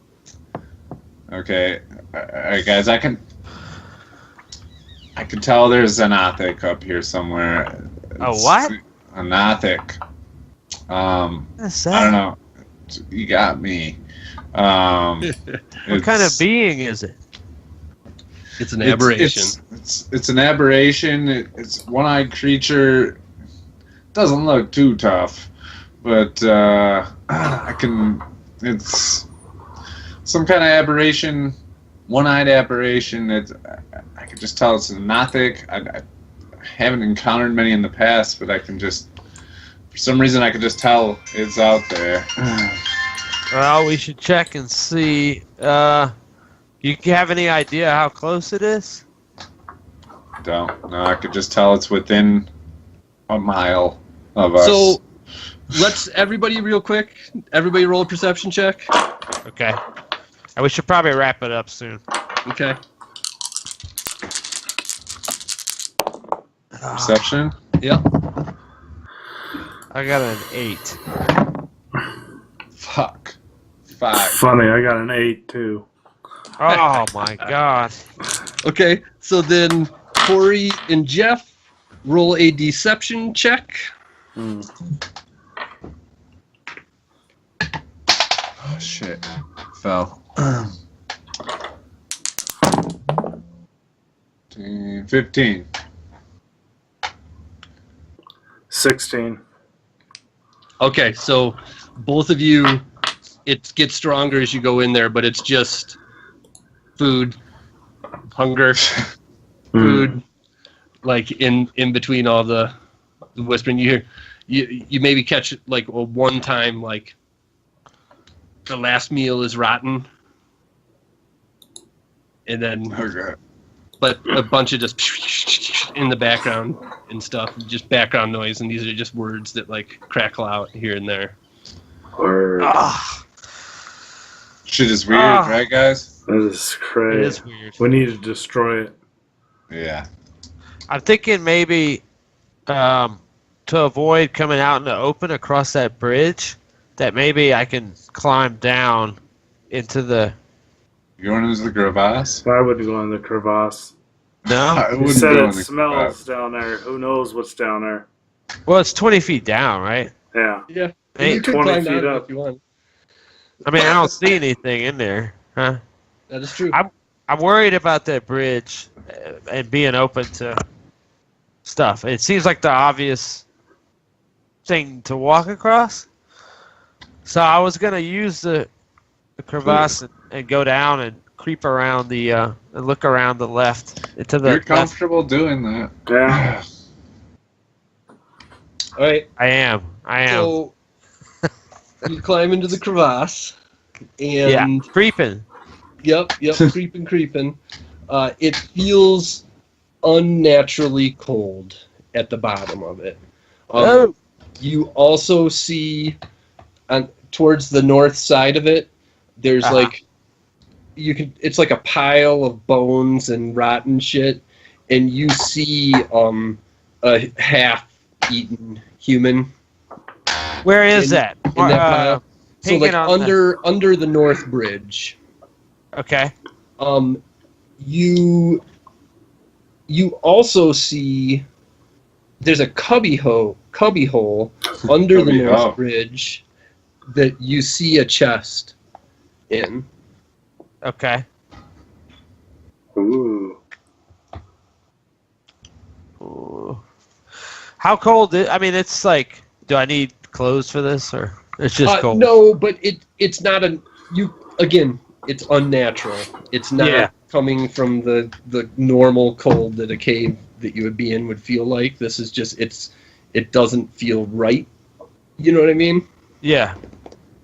Okay. All right, guys. I can tell there's an Athic up here somewhere. A what? A Nothic. What's I don't that? know. You got me. What kind of being is it? It's an aberration. It's an aberration. It's one-eyed creature. Doesn't look too tough, but It's some kind of aberration, one-eyed aberration. I can just tell it's a Nothic. I haven't encountered many in the past, but I can just, for some reason, I can just tell it's out there. Well, we should check and see. You have any idea how close it is? Don't. No, I could just tell it's within a mile of us. So let's everybody real quick. Everybody roll a perception check. Okay. And we should probably wrap it up soon. Okay. Perception? Yep. I got an 8. Fuck. 5. Funny, I got an 8 too. Oh my god. Okay. So then Corey and Jeff roll a deception check. Hmm. Oh, shit. Fell. 15. 16. Okay, so both of you, it gets stronger as you go in there, but it's just food, hunger, food, like in between all the whispering. You hear, you maybe catch like a one time like the last meal is rotten, and then Okay. but a bunch of just in the background and stuff, just background noise, and these are just words that like crackle out here and there. Word. Ah, Shit is weird, Ah. right, guys? That is it crazy. is weird. We need to destroy it. Yeah. I'm thinking maybe to avoid coming out in the open across that bridge, that maybe I can climb down into the... You going into the crevasse? Why would you go in the crevasse? No? I You wouldn't said go it in the smells crevasse. down there. Who knows what's down there? Well, it's 20 feet down, right? Yeah. Yeah, Hey, you could 20 climb feet down up. if you want. I mean, I don't see anything in there, huh? That is true. I'm worried about that bridge and being open to stuff. It seems like the obvious thing to walk across. So I was going to use the crevasse and go down and creep around the and look around the left to the You're left. comfortable doing that. Yeah. All right. I am. So you climb into the crevasse, Yeah, and creeping. yep, creeping. It feels unnaturally cold at the bottom of it. Oh. You also see, towards the north side of it, there's Uh-huh. like it's like a pile of bones and rotten shit, and you see a half-eaten human Where is in- that? in that pile. So peeking like on under the north bridge. Okay. You also see there's a cubby hole under the Oh. north bridge that you see a chest in. Okay. Ooh. Ooh. How cold? I mean, it's like. Do I need clothes for this, or it's just cold? No, but it's not it's unnatural. It's not coming from the normal cold that a cave that you would be in would feel like. This is just it doesn't feel right. You know what I mean? Yeah.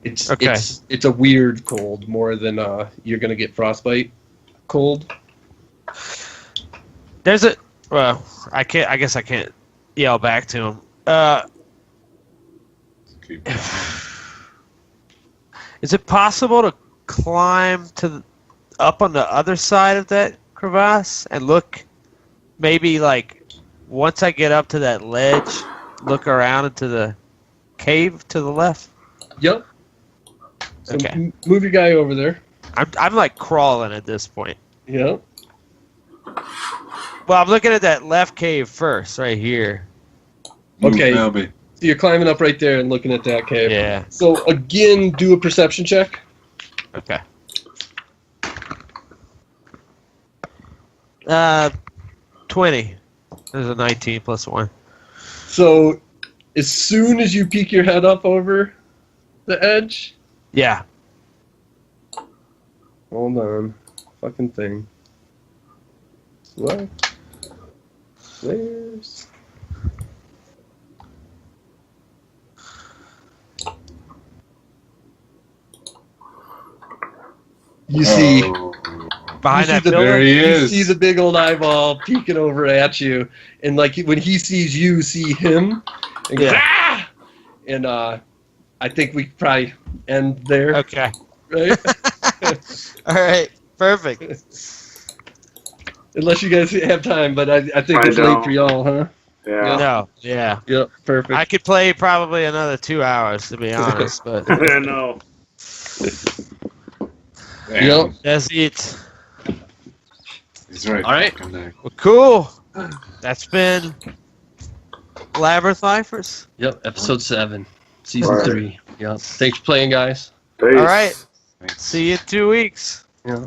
It's Okay. it's a weird cold more than you're gonna get frostbite cold. There's a. Well, I can't. I guess I can't yell back to him. Keep Is it possible to climb up on the other side of that crevasse and look? Maybe like once I get up to that ledge, look around into the cave to the left. Yep. So Okay. Move your guy over there. I'm like crawling at this point. Yep. Well, I'm looking at that left cave first, right here. Okay. Melby. So you're climbing up right there and looking at that cave. Yeah. So again, do a perception check. Okay. 20. There's a 19 plus 1. So as soon as you peek your head up over the edge, Yeah. hold on, fucking thing. What? Where's? You see. Oh. Behind You see that the- pillar? There he You is. see the big old eyeball peeking over at you, and like when he sees you, see him, and goes, Yeah. "Ah!" And I think we probably end there, Okay. right? All right. Perfect. Unless you guys have time, but I think I it's late don't. for y'all, huh? Yeah. No. Yeah. Yep, perfect. I could play probably another 2 hours, to be honest, but I know. Damn. Yep. that's it. He's right. All right. fucking there. Well, cool. That's been Labyrinth Lifers. Yep, episode 7, season Right. 3. Yep. Thanks for playing, guys. Peace. All right. Thanks. See you in 2 weeks. Yeah.